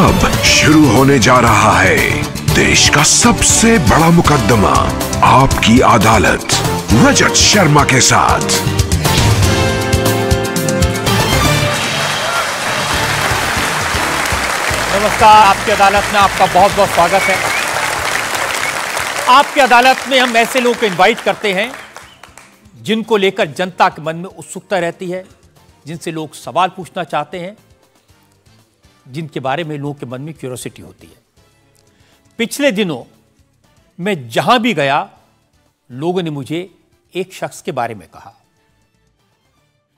अब शुरू होने जा रहा है देश का सबसे बड़ा मुकदमा, आपकी अदालत, रजत शर्मा के साथ। नमस्कार, आपकी अदालत में आपका बहुत बहुत स्वागत है। आपकी अदालत में हम ऐसे लोगों को इनवाइट करते हैं जिनको लेकर जनता के मन में उत्सुकता रहती है, जिनसे लोग सवाल पूछना चाहते हैं, जिनके बारे में लोगों के मन में क्यूरियोसिटी होती है। पिछले दिनों मैं जहां भी गया, लोगों ने मुझे एक शख्स के बारे में कहा,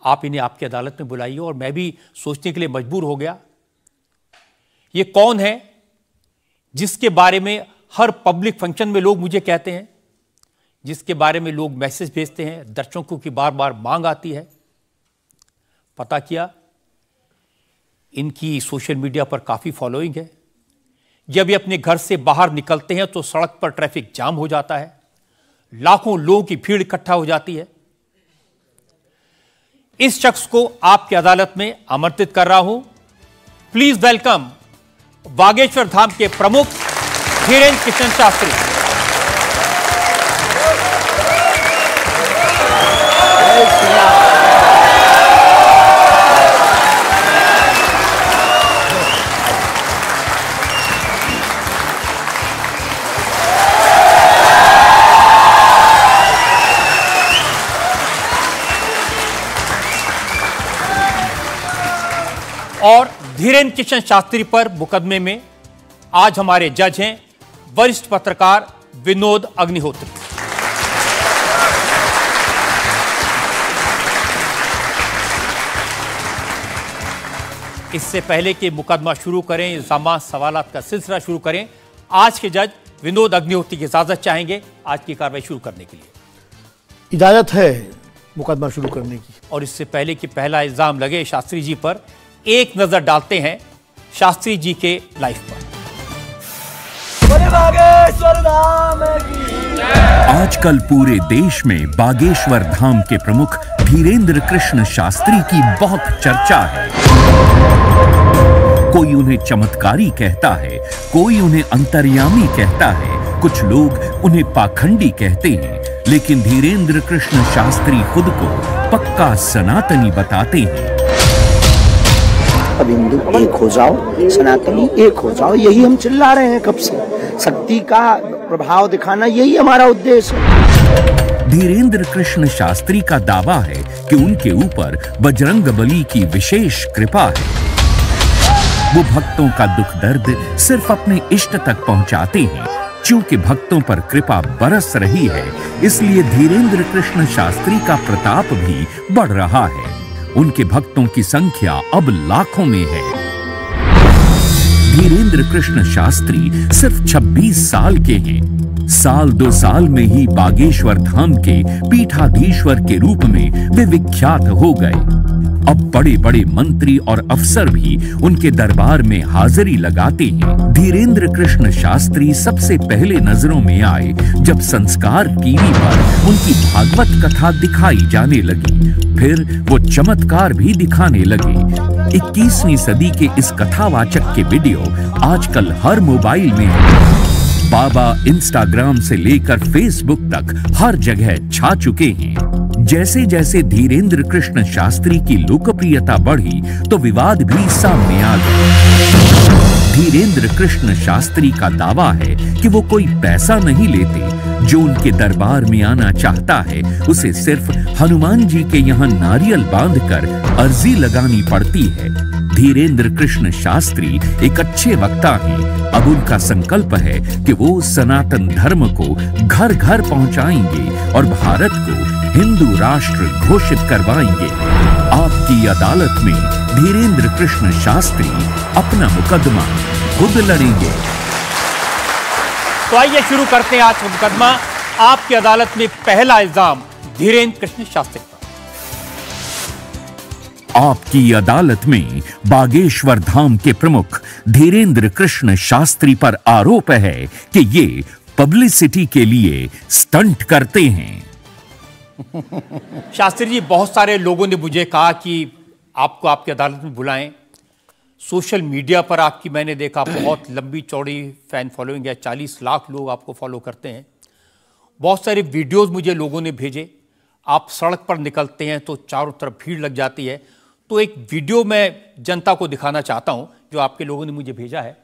आप इन्हें आपकी अदालत में बुलाइए, और मैं भी सोचने के लिए मजबूर हो गया, ये कौन है जिसके बारे में हर पब्लिक फंक्शन में लोग मुझे कहते हैं, जिसके बारे में लोग मैसेज भेजते हैं, दर्शकों की बार बार मांग आती है। पता किया, इनकी सोशल मीडिया पर काफ़ी फॉलोइंग है। जब ये अपने घर से बाहर निकलते हैं तो सड़क पर ट्रैफिक जाम हो जाता है, लाखों लोगों की भीड़ इकट्ठा हो जाती है। इस शख्स को आपकी अदालत में आमंत्रित कर रहा हूं। प्लीज वेलकम बागेश्वर धाम के प्रमुख धीरेन्द्र कृष्ण शास्त्री। और धीरेन्द्र कृष्ण शास्त्री पर मुकदमे में आज हमारे जज हैं वरिष्ठ पत्रकार विनोद अग्निहोत्री। इससे पहले कि मुकदमा शुरू करें, इल्जामात सवालात का सिलसिला शुरू करें, आज के जज विनोद अग्निहोत्री की इजाजत चाहेंगे आज की कार्रवाई शुरू करने के लिए। इजाजत है मुकदमा शुरू करने की। और इससे पहले कि पहला इल्जाम लगे शास्त्री जी पर, एक नजर डालते हैं शास्त्री जी के लाइफ पर। आजकल पूरे देश में बागेश्वर धाम के प्रमुख धीरेन्द्र कृष्ण शास्त्री की बहुत चर्चा है। कोई उन्हें चमत्कारी कहता है, कोई उन्हें अंतर्यामी कहता है, कुछ लोग उन्हें पाखंडी कहते हैं, लेकिन धीरेन्द्र कृष्ण शास्त्री खुद को पक्का सनातनी बताते हैं। अब हिंदू एक हो जाओ, सनातनी एक हो जाओ, यही हम चिल्ला रहे हैं कब से। शक्ति का प्रभाव दिखाना यही हमारा उद्देश्य है। धीरेन्द्र कृष्ण शास्त्री का दावा है कि उनके ऊपर बजरंगबली की विशेष कृपा है। वो भक्तों का दुख दर्द सिर्फ अपने इष्ट तक पहुंचाते हैं। चूंकि भक्तों पर कृपा बरस रही है, इसलिए धीरेन्द्र कृष्ण शास्त्री का प्रताप भी बढ़ रहा है। उनके भक्तों की संख्या अब लाखों में है। धीरेन्द्र कृष्ण शास्त्री सिर्फ 26 साल के हैं। साल 2 साल में ही बागेश्वर धाम के पीठाधीश्वर के रूप में वे विख्यात हो गए। अब बड़े बड़े मंत्री और अफसर भी उनके दरबार में हाजिरी लगाते हैं। धीरेन्द्र कृष्ण शास्त्री सबसे पहले नजरों में आए जब संस्कार टीवी पर उनकी भागवत कथा दिखाई जाने लगी। फिर वो चमत्कार भी दिखाने लगे। 21वीं सदी के इस कथावाचक के वीडियो आजकल हर मोबाइल में है। बाबा इंस्टाग्राम से लेकर फेसबुक तक हर जगह छा चुके हैं। जैसे जैसे धीरेन्द्र कृष्ण शास्त्री की लोकप्रियता बढ़ी तो विवाद भी सामने आ गए। धीरेन्द्र कृष्ण शास्त्री का दावा है कि वो कोई पैसा नहीं लेते। जो उनके दरबार में आना चाहता है उसे सिर्फ हनुमान जी के यहाँ नारियल बांधकर अर्जी लगानी पड़ती है। धीरेन्द्र कृष्ण शास्त्री एक अच्छे वक्ता हैं। अब उनका संकल्प है कि वो सनातन धर्म को घर घर पहुंचाएंगे और भारत को हिंदू राष्ट्र घोषित करवाएंगे। आपकी अदालत में धीरेन्द्र कृष्ण शास्त्री अपना मुकदमा खुद लड़ेंगे। तो आइए शुरू करते हैं आज का मुकदमा। आपकी अदालत में पहला इल्जाम धीरेन्द्र कृष्ण शास्त्री पर। आपकी अदालत में बागेश्वर धाम के प्रमुख धीरेन्द्र कृष्ण शास्त्री पर आरोप है कि ये पब्लिसिटी के लिए स्टंट करते हैं। शास्त्री जी, बहुत सारे लोगों ने मुझे कहा कि आपको आपकी अदालत में बुलाएं, सोशल मीडिया पर आपकी मैंने देखा बहुत लंबी चौड़ी फैन फॉलोइंग है, 40 लाख लोग आपको फॉलो करते हैं। बहुत सारे वीडियोस मुझे लोगों ने भेजे। आप सड़क पर निकलते हैं तो चारों तरफ भीड़ लग जाती है। तो एक वीडियो मैं जनता को दिखाना चाहता हूं जो आपके लोगों ने मुझे भेजा है।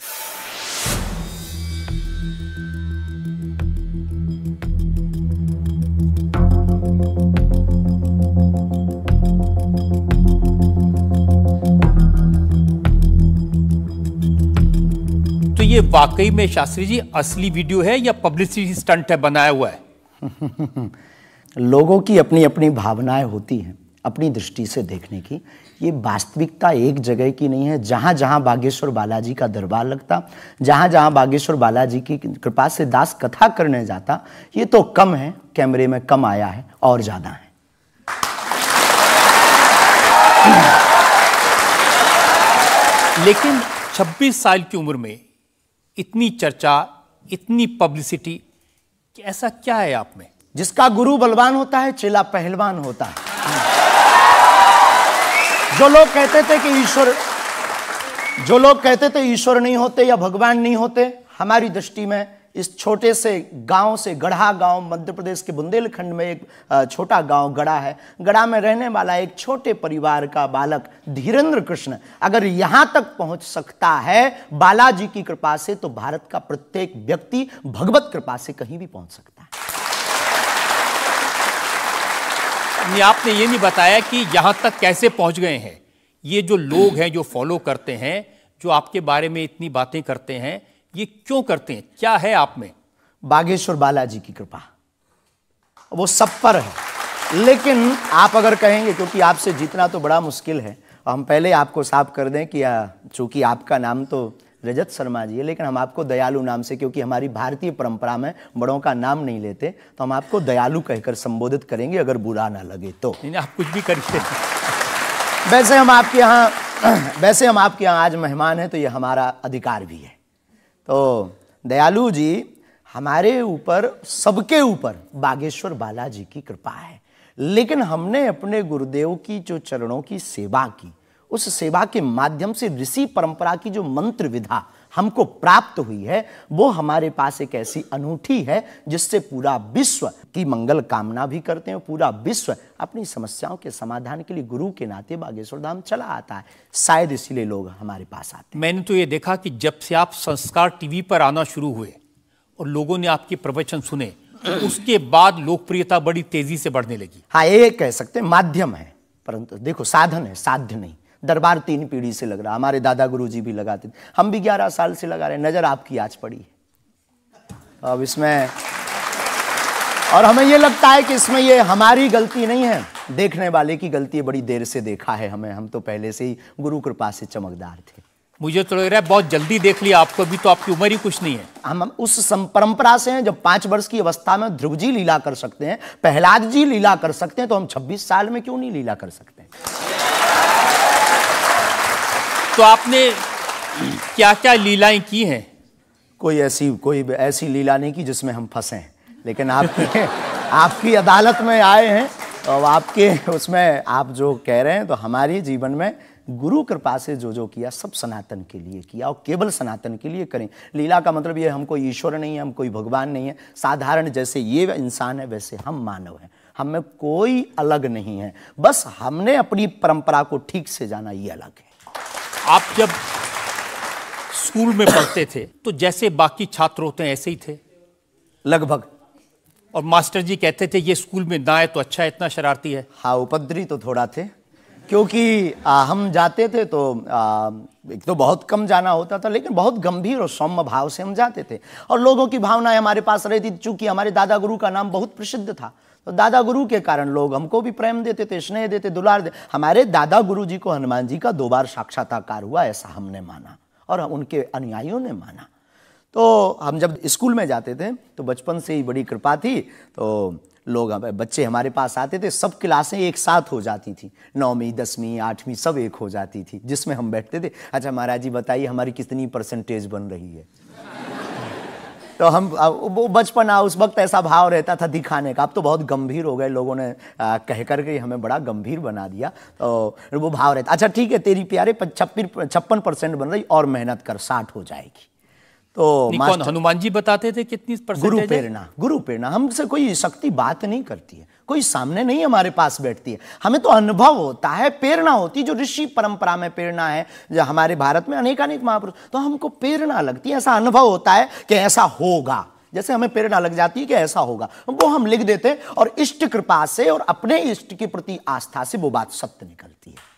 तो ये वाकई में शास्त्री जी असली वीडियो है या पब्लिसिटी स्टंट है, बनाया हुआ है? लोगों की अपनी अपनी भावनाएं होती हैं, अपनी दृष्टि से देखने की। ये वास्तविकता एक जगह की नहीं है। जहाँ जहाँ बागेश्वर बालाजी का दरबार लगता, जहाँ जहाँ बागेश्वर बालाजी की कृपा से दास कथा करने जाता, ये तो कम है, कैमरे में कम आया है, और ज्यादा है। लेकिन 26 साल की उम्र में इतनी चर्चा, इतनी पब्लिसिटी, ऐसा क्या है आप में? जिसका गुरु बलवान होता है, चेला पहलवान होता है। जो लोग कहते थे ईश्वर नहीं होते या भगवान नहीं होते, हमारी दृष्टि में इस छोटे से गांव से, गढ़ा गांव, मध्य प्रदेश के बुंदेलखंड में एक छोटा गांव गढ़ा है। गढ़ा में रहने वाला एक छोटे परिवार का बालक धीरेन्द्र कृष्ण अगर यहां तक पहुंच सकता है बालाजी की कृपा से, तो भारत का प्रत्येक व्यक्ति भगवत कृपा से कहीं भी पहुंच सकता है। आपने ये नहीं बताया कि यहां तक कैसे पहुंच गए हैं। ये जो लोग हैं जो फॉलो करते हैं, जो आपके बारे में इतनी बातें करते हैं, ये क्यों करते हैं? क्या है आप में? बागेश्वर बालाजी की कृपा, वो सब पर है। लेकिन आप अगर कहेंगे, क्योंकि आपसे जीतना तो बड़ा मुश्किल है, हम पहले आपको साफ कर दें कि चूंकि आपका नाम तो रजत शर्मा जी है, लेकिन हम आपको दयालु नाम से, क्योंकि हमारी भारतीय परंपरा में बड़ों का नाम नहीं लेते, तो हम आपको दयालु कहकर संबोधित करेंगे, अगर बुरा ना लगे तो। नहीं, आप कुछ भी करिए। वैसे हम आपके यहाँ आज मेहमान हैं, तो ये हमारा अधिकार भी है। तो दयालु जी, हमारे ऊपर, सबके ऊपर बागेश्वर बालाजी की कृपा है। लेकिन हमने अपने गुरुदेव की जो चरणों की सेवा की, उस सेवा के माध्यम से ऋषि परंपरा की जो मंत्र विधा हमको प्राप्त हुई है, वो हमारे पास एक ऐसी अनूठी है जिससे पूरा विश्व की मंगल कामना भी करते हैं। पूरा विश्व अपनी समस्याओं के समाधान के लिए गुरु के नाते बागेश्वर धाम चला आता है। शायद इसीलिए लोग हमारे पास आते हैं। मैंने तो ये देखा कि जब से आप संस्कार टीवी पर आना शुरू हुए और लोगों ने आपके प्रवचन सुने, उसके बाद लोकप्रियता बड़ी तेजी से बढ़ने लगी। हाँ, ये कह सकते हैं माध्यम है, परंतु देखो साधन है, साध्य नहीं। दरबार 3 पीढ़ी से लग रहा, हमारे दादा गुरु जी भी लगाते थे, हम भी 11 साल से लगा रहे हैं। नजर आपकी आज पड़ी है अब इसमें, और हमें ये लगता है कि इसमें ये हमारी गलती नहीं है, देखने वाले की गलती है। बड़ी देर से देखा है हमें, हम तो पहले से ही गुरु कृपा से चमकदार थे। मुझे तो लग रहा है बहुत जल्दी देख लिया आपको, भी तो आपकी उम्र ही कुछ नहीं है। हम उस परंपरा से हैं, जब 5 वर्ष की अवस्था में ध्रुव जी लीला कर सकते हैं, प्रहलाद जी लीला कर सकते हैं, तो हम 26 साल में क्यों नहीं लीला कर सकते? तो आपने क्या क्या लीलाएं की हैं? कोई ऐसी लीला नहीं की जिसमें हम फंसे, लेकिन आपकी अदालत में आए हैं, और आपके उसमें आप जो कह रहे हैं, तो हमारे जीवन में गुरु कृपा से जो किया सब सनातन के लिए किया, और केवल सनातन के लिए करें। लीला का मतलब ये, हम कोई ईश्वर नहीं है, हम कोई भगवान नहीं है। साधारण जैसे ये इंसान है, वैसे हम मानव हैं, हम में कोई अलग नहीं है। बस हमने अपनी परंपरा को ठीक से जाना, ये अलग है। आप जब स्कूल में पढ़ते थे तो जैसे बाकी छात्र होते हैं ऐसे ही थे लगभग, और मास्टर जी कहते थे ये स्कूल में ना आए तो अच्छा है, इतना शरारती है। हाँ, उपद्रवी तो थोड़ा थे, क्योंकि हम जाते थे तो एक तो बहुत कम जाना होता था, लेकिन बहुत गंभीर और सौम्य भाव से हम जाते थे, और लोगों की भावनाएं हमारे पास रहती थी। चूंकि हमारे दादा गुरु का नाम बहुत प्रसिद्ध था, तो दादा गुरु के कारण लोग हमको भी प्रेम देते थे, स्नेह देते, दुलार देते। हमारे दादा गुरु जी को हनुमान जी का 2 बार साक्षात्कार हुआ, ऐसा हमने माना, और उनके अनुयायियों ने माना। तो हम जब स्कूल में जाते थे, तो बचपन से ही बड़ी कृपा थी, तो लोग, बच्चे हमारे पास आते थे, सब क्लासें एक साथ हो जाती थी, 9वीं 10वीं 8वीं सब एक हो जाती थी, जिसमें हम बैठते थे। अच्छा महाराज जी बताइए हमारी कितनी परसेंटेज बन रही है? तो हम वो बचपना उस वक्त ऐसा भाव रहता था दिखाने का। अब तो बहुत गंभीर हो गए, लोगों ने कह करके हमें बड़ा गंभीर बना दिया। तो वो भाव रहता, अच्छा ठीक है तेरी प्यारे 56% बन रही और मेहनत कर 60 हो जाएगी। तो कौन हनुमान जी बताते थे कितनी परसेंटेज? गुरु प्रेरणा हमसे कोई शक्ति बात नहीं करती है, कोई सामने नहीं हमारे पास बैठती है, हमें तो अनुभव होता है, प्रेरणा होती है। जो ऋषि परंपरा में प्रेरणा है, जो हमारे भारत में अनेकानेक महापुरुष, तो हमको प्रेरणा लगती है, ऐसा अनुभव होता है कि ऐसा होगा, जैसे हमें प्रेरणा लग जाती है कि ऐसा होगा, वो हम लिख देते हैं और इष्ट कृपा से और अपने इष्ट के प्रति आस्था से वो बात सत्य निकलती है।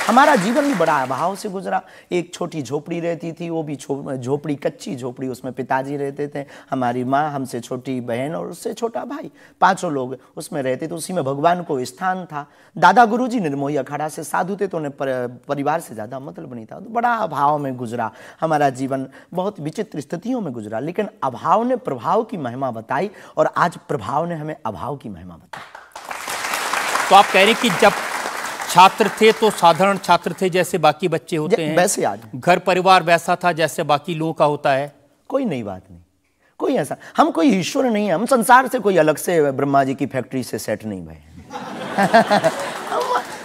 हमारा जीवन भी बड़ा अभाव से गुजरा। एक छोटी झोपड़ी रहती थी, वो भी झोपड़ी कच्ची झोपड़ी, उसमें पिताजी रहते थे, हमारी माँ, हमसे छोटी बहन और उससे छोटा भाई, 5 लोग उसमें रहते थे। उसी में भगवान को स्थान था। दादा गुरुजी निर्मोही अखाड़ा से साधु थे, तो उन्हें परिवार से ज़्यादा मतलब नहीं था। तो बड़ा अभाव में गुजरा हमारा जीवन, बहुत विचित्र स्थितियों में गुजरा। लेकिन अभाव ने प्रभाव की महिमा बताई और आज प्रभाव ने हमें अभाव की महिमा बताई। तो आप कह रहे हैं कि जब छात्र थे तो साधारण छात्र थे जैसे बाकी बच्चे होते हैं, वैसे आज घर परिवार वैसा था जैसे बाकी लोगों का होता है। कोई नई बात नहीं, कोई ऐसा, हम कोई ईश्वर नहीं है, हम संसार से कोई अलग से ब्रह्मा जी की फैक्ट्री से सेट नहीं भये।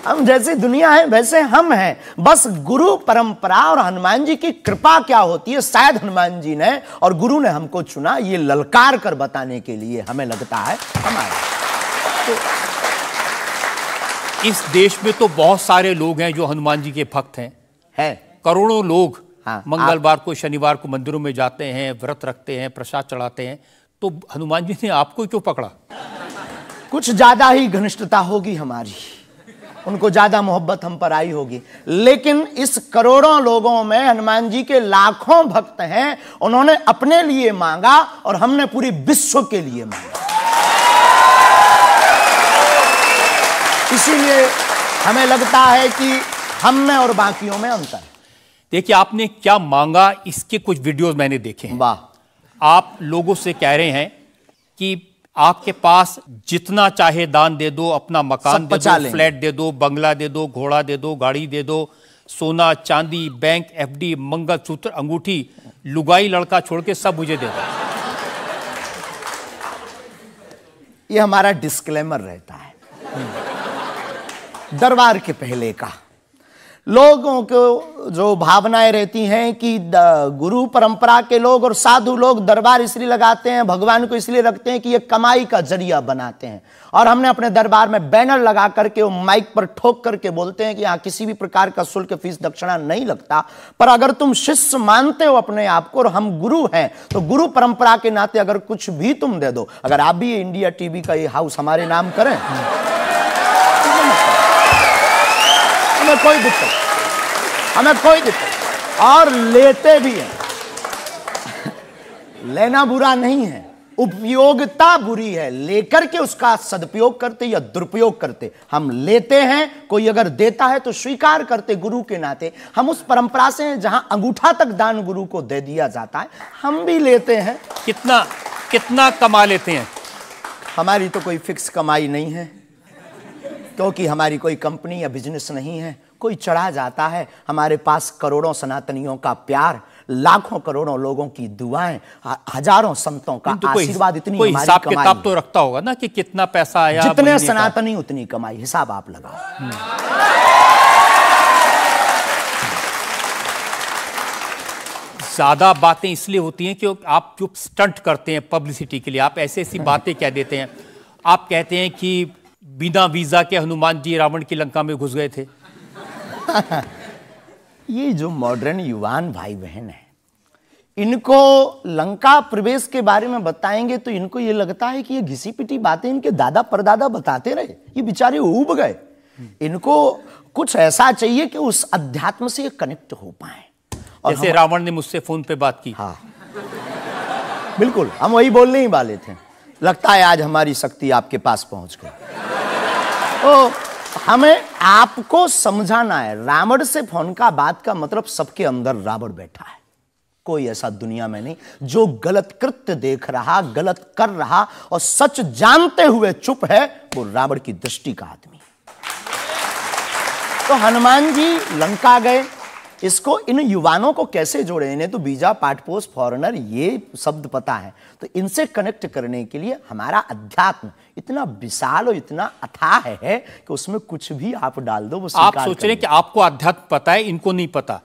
हम जैसे दुनिया है वैसे हम हैं। बस गुरु परंपरा और हनुमान जी की कृपा क्या होती है, शायद हनुमान जी ने और गुरु ने हमको चुना ये ललकार कर बताने के लिए, हमें लगता है हमारा। तो इस देश में तो बहुत सारे लोग हैं जो हनुमान जी के भक्त हैं, करोड़ों लोग। हाँ, मंगलवार को शनिवार को मंदिरों में जाते हैं, व्रत रखते हैं, प्रसाद चढ़ाते हैं। तो हनुमान जी ने आपको क्यों पकड़ा? कुछ ज्यादा ही घनिष्ठता होगी हमारी, उनको ज्यादा मोहब्बत हम पर आई होगी। लेकिन इस करोड़ों लोगों में हनुमान जी के लाखों भक्त हैं, उन्होंने अपने लिए मांगा और हमने पूरी विश्व के लिए मांगा। इसीलिए हमें लगता है कि हम में और बाकियों में अंतर है। देखिए आपने क्या मांगा, इसके कुछ वीडियोस मैंने देखे हैं। वाह। आप लोगों से कह रहे हैं कि आपके पास जितना चाहे दान दे दो, अपना मकान दे दो, फ्लैट दे दो, बंगला दे दो, घोड़ा दे दो, गाड़ी दे दो, सोना चांदी, बैंक, एफडी, मंगलसूत्र, अंगूठी, लुगाई लड़का छोड़ के सब मुझे दे दो। ये हमारा डिस्क्लेमर रहता है दरबार के पहले का। लोगों को जो भावनाएं रहती हैं कि गुरु परंपरा के लोग और साधु लोग दरबार इसलिए लगाते हैं, भगवान को इसलिए रखते हैं कि ये कमाई का जरिया बनाते हैं। और हमने अपने दरबार में बैनर लगा करके वो माइक पर ठोक करके बोलते हैं कि यहाँ किसी भी प्रकार का शुल्क, फीस, दक्षिणा नहीं लगता। पर अगर तुम शिष्य मानते हो अपने आप को और हम गुरु हैं, तो गुरु परंपरा के नाते अगर कुछ भी तुम दे दो, अगर आप भी इंडिया टीवी का ये हाउस हमारे नाम करें, हमें कोई दिक्कत, और लेते भी हैं। लेना बुरा नहीं है, उपयोगिता बुरी है, लेकर के उसका सदुपयोग करते या दुरुपयोग करते। हम लेते हैं, कोई अगर देता है तो स्वीकार करते गुरु के नाते। हम उस परंपरा से हैं जहां अंगूठा तक दान गुरु को दे दिया जाता है, हम भी लेते हैं। कितना कमा लेते हैं? हमारी तो कोई फिक्स कमाई नहीं है, क्योंकि हमारी कोई कंपनी या बिजनेस नहीं है। कोई चढ़ा जाता है, हमारे पास करोड़ों सनातनियों का प्यार, लाखों करोड़ों लोगों की दुआएं, हजारों संतों का आशीर्वाद, इतनी कोई हिसाब किताब तो रखता होगा ना कि कितना पैसा आया। जितने सनातनी उतनी कमाई, हिसाब आप लगाओ। ज्यादा बातें इसलिए होती हैं कि आप जो स्टंट करते हैं पब्लिसिटी के लिए, आप ऐसी ऐसी बातें कह देते हैं। आप कहते हैं कि बिना वीजा के हनुमान जी रावण की लंका में घुस गए थे। ये जो मॉडर्न युवान भाई बहन है, इनको लंका प्रवेश के बारे में बताएंगे तो इनको ये लगता है कि ये घिसी पिटी बातें इनके दादा परदादा बताते रहे, ये बेचारे ऊब गए। इनको कुछ ऐसा चाहिए कि उस अध्यात्म से ये कनेक्ट हो पाए। जैसे रावण ने मुझसे फोन पे बात की। हाँ बिल्कुल, हम वही बोलने ही वाले थे। लगता है आज हमारी शक्ति आपके पास पहुंच गई। तो हमें आपको समझाना है, रावण से फोन का बात का मतलब सबके अंदर रावण बैठा है। कोई ऐसा दुनिया में नहीं जो गलत कृत्य देख रहा, गलत कर रहा और सच जानते हुए चुप है, वो रावण की दृष्टि का आदमी। तो हनुमान जी लंका गए, इसको इन युवानों को कैसे जोड़े, इन्हें तो वीजा, पासपोर्ट, फॉरेनर ये शब्द पता है, तो इनसे कनेक्ट करने के लिए हमारा अध्यात्म इतना विशाल और इतना अथाह है कि उसमें कुछ भी आप डाल दो वो आप सोच रहे हैं कि आपको अध्यात्म पता है, इनको नहीं पता।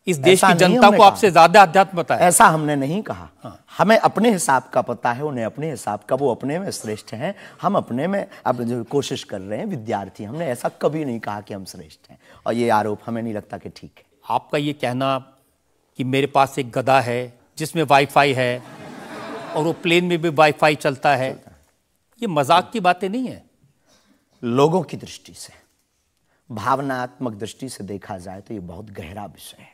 इस देश की जनता को आपसे ज्यादा अध्यात्म पता है। ऐसा हमने नहीं कहा। हमें अपने हिसाब का पता है, उन्हें अपने हिसाब का, वो अपने में श्रेष्ठ हैं, हम अपने में अब जो कोशिश कर रहे हैं विद्यार्थी। हमने ऐसा कभी नहीं कहा कि हम श्रेष्ठ हैं, और ये आरोप हमें नहीं लगता कि ठीक है। आपका ये कहना कि मेरे पास एक गधा है जिसमें वाईफाई है और वो प्लेन में भी वाईफाई चलता है, ये मजाक की बातें नहीं है। लोगों की दृष्टि से, भावनात्मक दृष्टि से देखा जाए तो ये बहुत गहरा विषय है।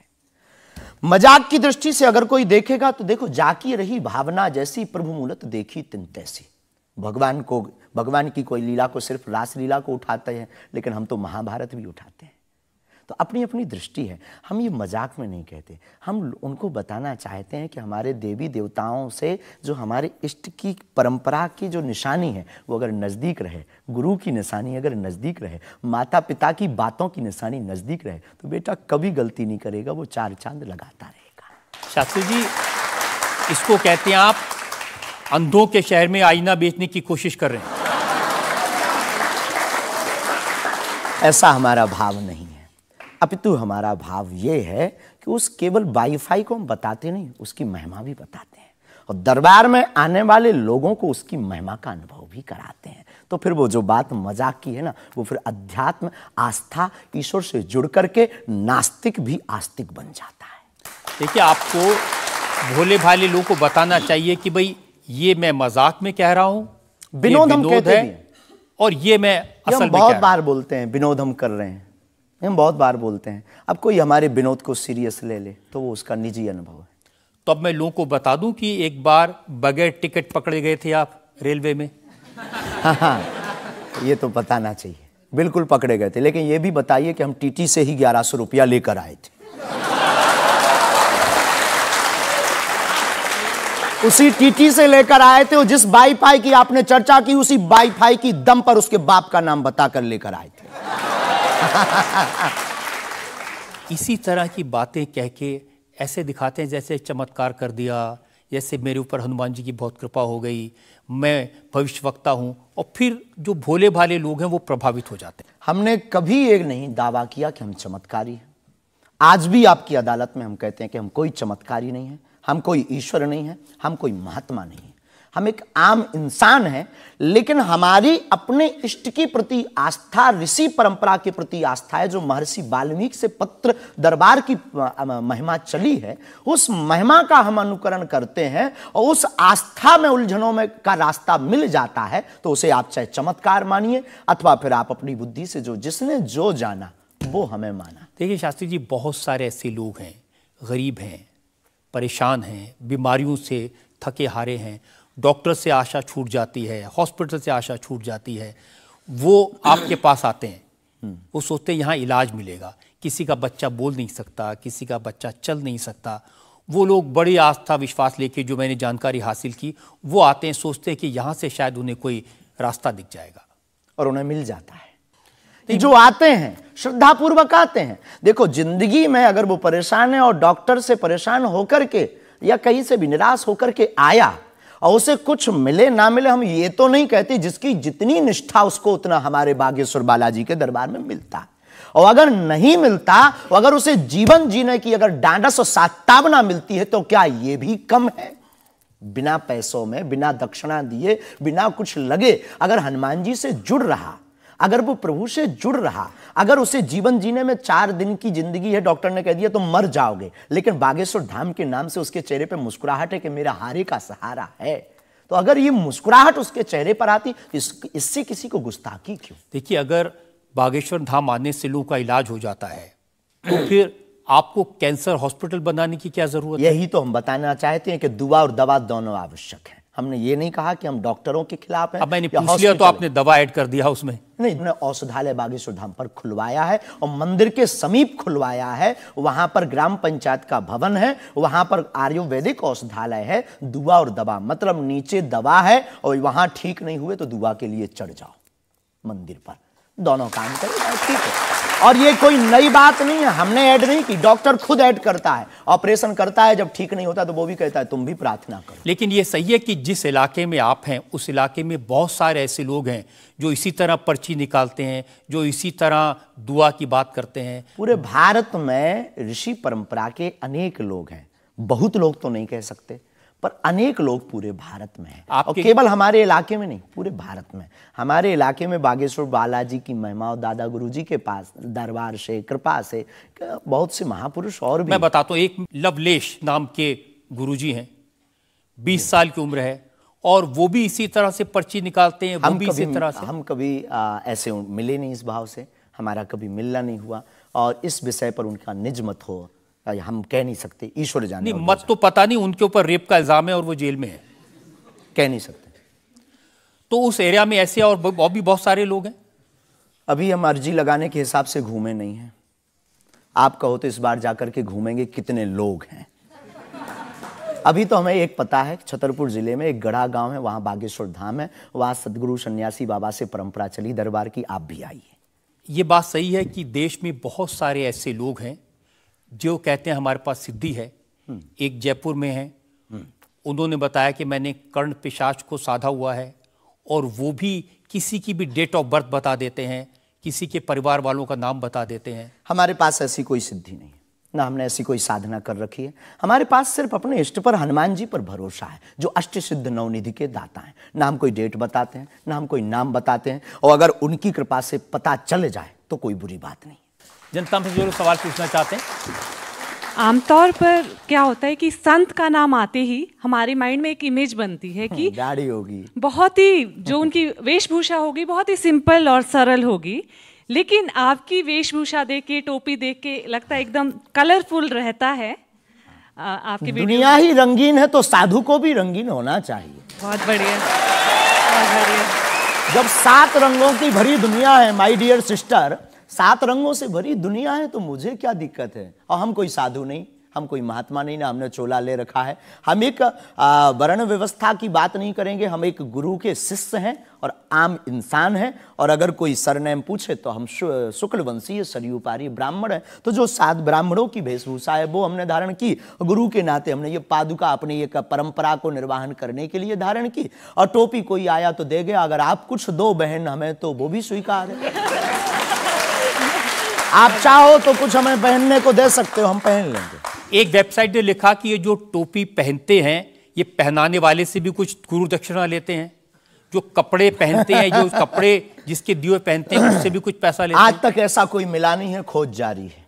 मजाक की दृष्टि से अगर कोई देखेगा तो देखो, जाकी रही भावना जैसी प्रभु मूलत देखी तिन तैसी। भगवान की कोई लीला को सिर्फ रास लीला को उठाते हैं, लेकिन हम तो महाभारत भी उठाते हैं। तो अपनी अपनी दृष्टि है, हम ये मजाक में नहीं कहते। हम उनको बताना चाहते हैं कि हमारे देवी देवताओं से जो हमारे इष्ट की परंपरा की जो निशानी है वो अगर नज़दीक रहे, गुरु की निशानी अगर नज़दीक रहे, माता पिता की बातों की निशानी नज़दीक रहे, तो बेटा कभी गलती नहीं करेगा, वो चार चांद लगाता रहेगा। शास्त्री जी, इसको कहते हैं आप अंधों के शहर में आईना बेचने की कोशिश कर रहे हैं। ऐसा हमारा भाव नहीं है, अपितु हमारा भाव ये है कि उस केवल वाईफाई को हम बताते नहीं, उसकी महिमा भी बताते हैं, और दरबार में आने वाले लोगों को उसकी महिमा का अनुभव भी कराते हैं। तो फिर वो जो बात मजाक की है ना, वो फिर अध्यात्म, आस्था, ईश्वर से जुड़ करके नास्तिक भी आस्तिक बन जाता है। देखिए, आपको भोले भाले लोगों को बताना चाहिए कि भाई ये मैं मजाक में कह रहा हूं, विनोद हम कहते हैं, और ये मैं असल में बहुत बार बोलते हैं विनोद हम कर रहे हैं, हम बहुत बार बोलते हैं। अब कोई हमारे विनोद को सीरियस ले ले तो वो उसका निजी अनुभव है। तो अब मैं लोगों को बता दूं कि एक बार बगैर टिकट पकड़े गए थे आप रेलवे में। हाँ, ये तो बताना चाहिए, बिल्कुल पकड़े गए थे, लेकिन ये भी बताइए कि हम टीटी से ही 1100 रुपया लेकर आए थे। उसी टीटी से लेकर आए थे, और जिस वाईफाई की आपने चर्चा की उसी वाईफाई की दम पर उसके बाप का नाम बताकर लेकर आए थे। इसी तरह की बातें कह के ऐसे दिखाते हैं जैसे चमत्कार कर दिया, जैसे मेरे ऊपर हनुमान जी की बहुत कृपा हो गई, मैं भविष्यवक्ता हूं, और फिर जो भोले भाले लोग हैं वो प्रभावित हो जाते हैं। हमने कभी एक नहीं दावा किया कि हम चमत्कारी हैं। आज भी आपकी अदालत में हम कहते हैं कि हम कोई चमत्कारी नहीं है, हम कोई ईश्वर नहीं है, हम कोई महात्मा नहीं है, हम एक आम इंसान हैं। लेकिन हमारी अपने इष्ट के प्रति आस्था, ऋषि परंपरा के प्रति आस्था है, जो महर्षि वाल्मीकि से पत्र दरबार की महिमा चली है, उस महिमा का हम अनुकरण करते हैं, और उस आस्था में उलझनों में का रास्ता मिल जाता है, तो उसे आप चाहे चमत्कार मानिए अथवा फिर आप अपनी बुद्धि से जो जिसने जो जाना वो हमें माना। देखिए शास्त्री जी, बहुत सारे ऐसे लोग हैं, गरीब हैं, परेशान हैं, बीमारियों से थके हारे हैं, डॉक्टर से आशा छूट जाती है, हॉस्पिटल से आशा छूट जाती है, वो आपके पास आते हैं, वो सोचते हैं यहाँ इलाज मिलेगा। किसी का बच्चा बोल नहीं सकता, किसी का बच्चा चल नहीं सकता, वो लोग बड़ी आस्था विश्वास लेके, जो मैंने जानकारी हासिल की, वो आते हैं, सोचते हैं कि यहाँ से शायद उन्हें कोई रास्ता दिख जाएगा, और उन्हें मिल जाता है। जो आते हैं श्रद्धा पूर्वक आते हैं। देखो, जिंदगी में अगर वो परेशान है और डॉक्टर से परेशान होकर के या कहीं से भी निराश होकर के आया और उसे कुछ मिले ना मिले, हम ये तो नहीं कहते, जिसकी जितनी निष्ठा उसको उतना हमारे बागेश्वर बालाजी के दरबार में मिलता है। और अगर नहीं मिलता, और अगर उसे जीवन जीने की अगर डांडस और सात्तावना मिलती है, तो क्या ये भी कम है? बिना पैसों में, बिना दक्षिणा दिए, बिना कुछ लगे अगर हनुमान जी से जुड़ रहा, अगर वो प्रभु से जुड़ रहा, अगर उसे जीवन जीने में 4 दिन की जिंदगी है, डॉक्टर ने कह दिया तो मर जाओगे, लेकिन बागेश्वर धाम के नाम से उसके चेहरे पे मुस्कुराहट है कि मेरा हारे का सहारा है, तो अगर ये मुस्कुराहट उसके चेहरे पर आती, इससे किसी को गुस्ताखी क्यों? देखिए, अगर बागेश्वर धाम आने से लोगों का इलाज हो जाता है, तो फिर आपको कैंसर हॉस्पिटल बनाने की क्या जरूरत है? यही तो हम बताना चाहते हैं कि दुआ और दवा दोनों आवश्यक है। हमने ये नहीं कहा कि हम डॉक्टरों के खिलाफ हैं। अब मैंने पूछ लिया तो आपने दवा ऐड कर दिया उसमें। नहीं, हमने औषधालय बागेश्वर धाम पर खुलवाया है, और मंदिर के समीप खुलवाया है। वहां पर ग्राम पंचायत का भवन है, वहां पर आयुर्वेदिक औषधालय है। दुआ और दवा मतलब नीचे दवा है, और वहां ठीक नहीं हुए तो दुआ के लिए चढ़ जाओ मंदिर पर। दोनों काम करेगा, ठीक है। और ये कोई नई बात नहीं है, हमने ऐड नहीं की, डॉक्टर खुद ऐड करता है, ऑपरेशन करता है, जब ठीक नहीं होता तो वो भी कहता है तुम भी प्रार्थना करो। लेकिन ये सही है कि जिस इलाके में आप हैं उस इलाके में बहुत सारे ऐसे लोग हैं जो इसी तरह पर्ची निकालते हैं, जो इसी तरह दुआ की बात करते हैं। पूरे भारत में ऋषि परंपरा के अनेक लोग हैं, बहुत लोग तो नहीं कह सकते, पर अनेक लोग पूरे भारत में हैं। और केवल हमारे इलाके में नहीं, पूरे भारत में। हमारे इलाके में बागेश्वर बालाजी की महिमा और दादा गुरुजी के पास दरबार से, कृपा से बहुत से महापुरुष और भी। मैं बताता हूँ, एक लवलेश नाम के गुरुजी हैं, 20 साल की उम्र है, और वो भी इसी तरह से पर्ची निकालते हैं। वो भी इसी तरह से। हम कभी ऐसे मिले नहीं, इस भाव से हमारा कभी मिलना नहीं हुआ, और इस विषय पर उनका निज मत हो हम कह नहीं सकते, ईश्वर जाने। नहीं, मत तो पता नहीं, उनके ऊपर रेप का इल्जाम है और वो जेल में है, कह नहीं सकते। तो उस एरिया में ऐसे और भी बहुत सारे लोग हैं। अभी हम अर्जी लगाने के हिसाब से घूमे नहीं हैं। आप कहो तो इस बार जाकर के घूमेंगे कितने लोग हैं। अभी तो हमें एक पता है, छतरपुर जिले में एक गढ़ा गांव है, वहां बागेश्वर धाम है, वहां सदगुरु सन्यासी बाबा से परंपरा चली दरबार की, आप भी आइए। ये बात सही है कि देश में बहुत सारे ऐसे लोग हैं जो कहते हैं हमारे पास सिद्धि है। एक जयपुर में है, उन्होंने बताया कि मैंने कर्ण पिशाच को साधा हुआ है, और वो भी किसी की भी डेट ऑफ बर्थ बता देते हैं, किसी के परिवार वालों का नाम बता देते हैं। हमारे पास ऐसी कोई सिद्धि नहीं है, ना हमने ऐसी कोई साधना कर रखी है। हमारे पास सिर्फ अपने इष्ट पर, हनुमान जी पर भरोसा है, जो अष्ट सिद्ध नवनिधि के दाता हैं। ना हम कोई डेट बताते हैं, ना हम कोई नाम बताते हैं, और अगर उनकी कृपा से पता चल जाए तो कोई बुरी बात नहीं। जनता में जो लोग सवाल पूछना चाहते हैं। आमतौर पर क्या होता है कि संत का नाम आते ही हमारे माइंड में एक इमेज बनती है कि गाड़ी होगी, बहुत ही जो उनकी वेशभूषा होगी बहुत ही सिंपल और सरल होगी, लेकिन आपकी वेशभूषा देख के, टोपी देख के लगता है एकदम कलरफुल रहता है। आपकी दुनिया ही रंगीन है तो साधु को भी रंगीन होना चाहिए। बहुत बढ़िया, बहुत बढ़िया। जब 7 रंगों की भरी दुनिया है माय डियर सिस्टर, 7 रंगों से भरी दुनिया है, तो मुझे क्या दिक्कत है। और हम कोई साधु नहीं, हम कोई महात्मा नहीं, ना हमने चोला ले रखा है। हम एक वर्ण व्यवस्था की बात नहीं करेंगे, हम एक गुरु के शिष्य हैं और आम इंसान हैं। और अगर कोई सरनेम पूछे तो हम शुक्ल वंशीय सरयूपारी ब्राह्मण है। तो जो 7 ब्राह्मणों की वेशभूषा है वो हमने धारण की, गुरु के नाते हमने ये पादुका अपनी एक परंपरा को निर्वाहन करने के लिए धारण की। और टोपी कोई आया तो दे गया, अगर आप कुछ दो बहन हमें तो वो भी स्वीकार है। आप चाहो तो कुछ हमें पहनने को दे सकते हो, हम पहन लेंगे। एक वेबसाइट ने लिखा कि ये जो टोपी पहनते हैं ये पहनाने वाले से भी कुछ गुरु दक्षिणा लेते हैं, जो कपड़े पहनते हैं, जो कपड़े जिसके दिए पहनते हैं उससे भी कुछ पैसा लेते हैं। आज तक ऐसा कोई मिला नहीं है, खोज जारी है।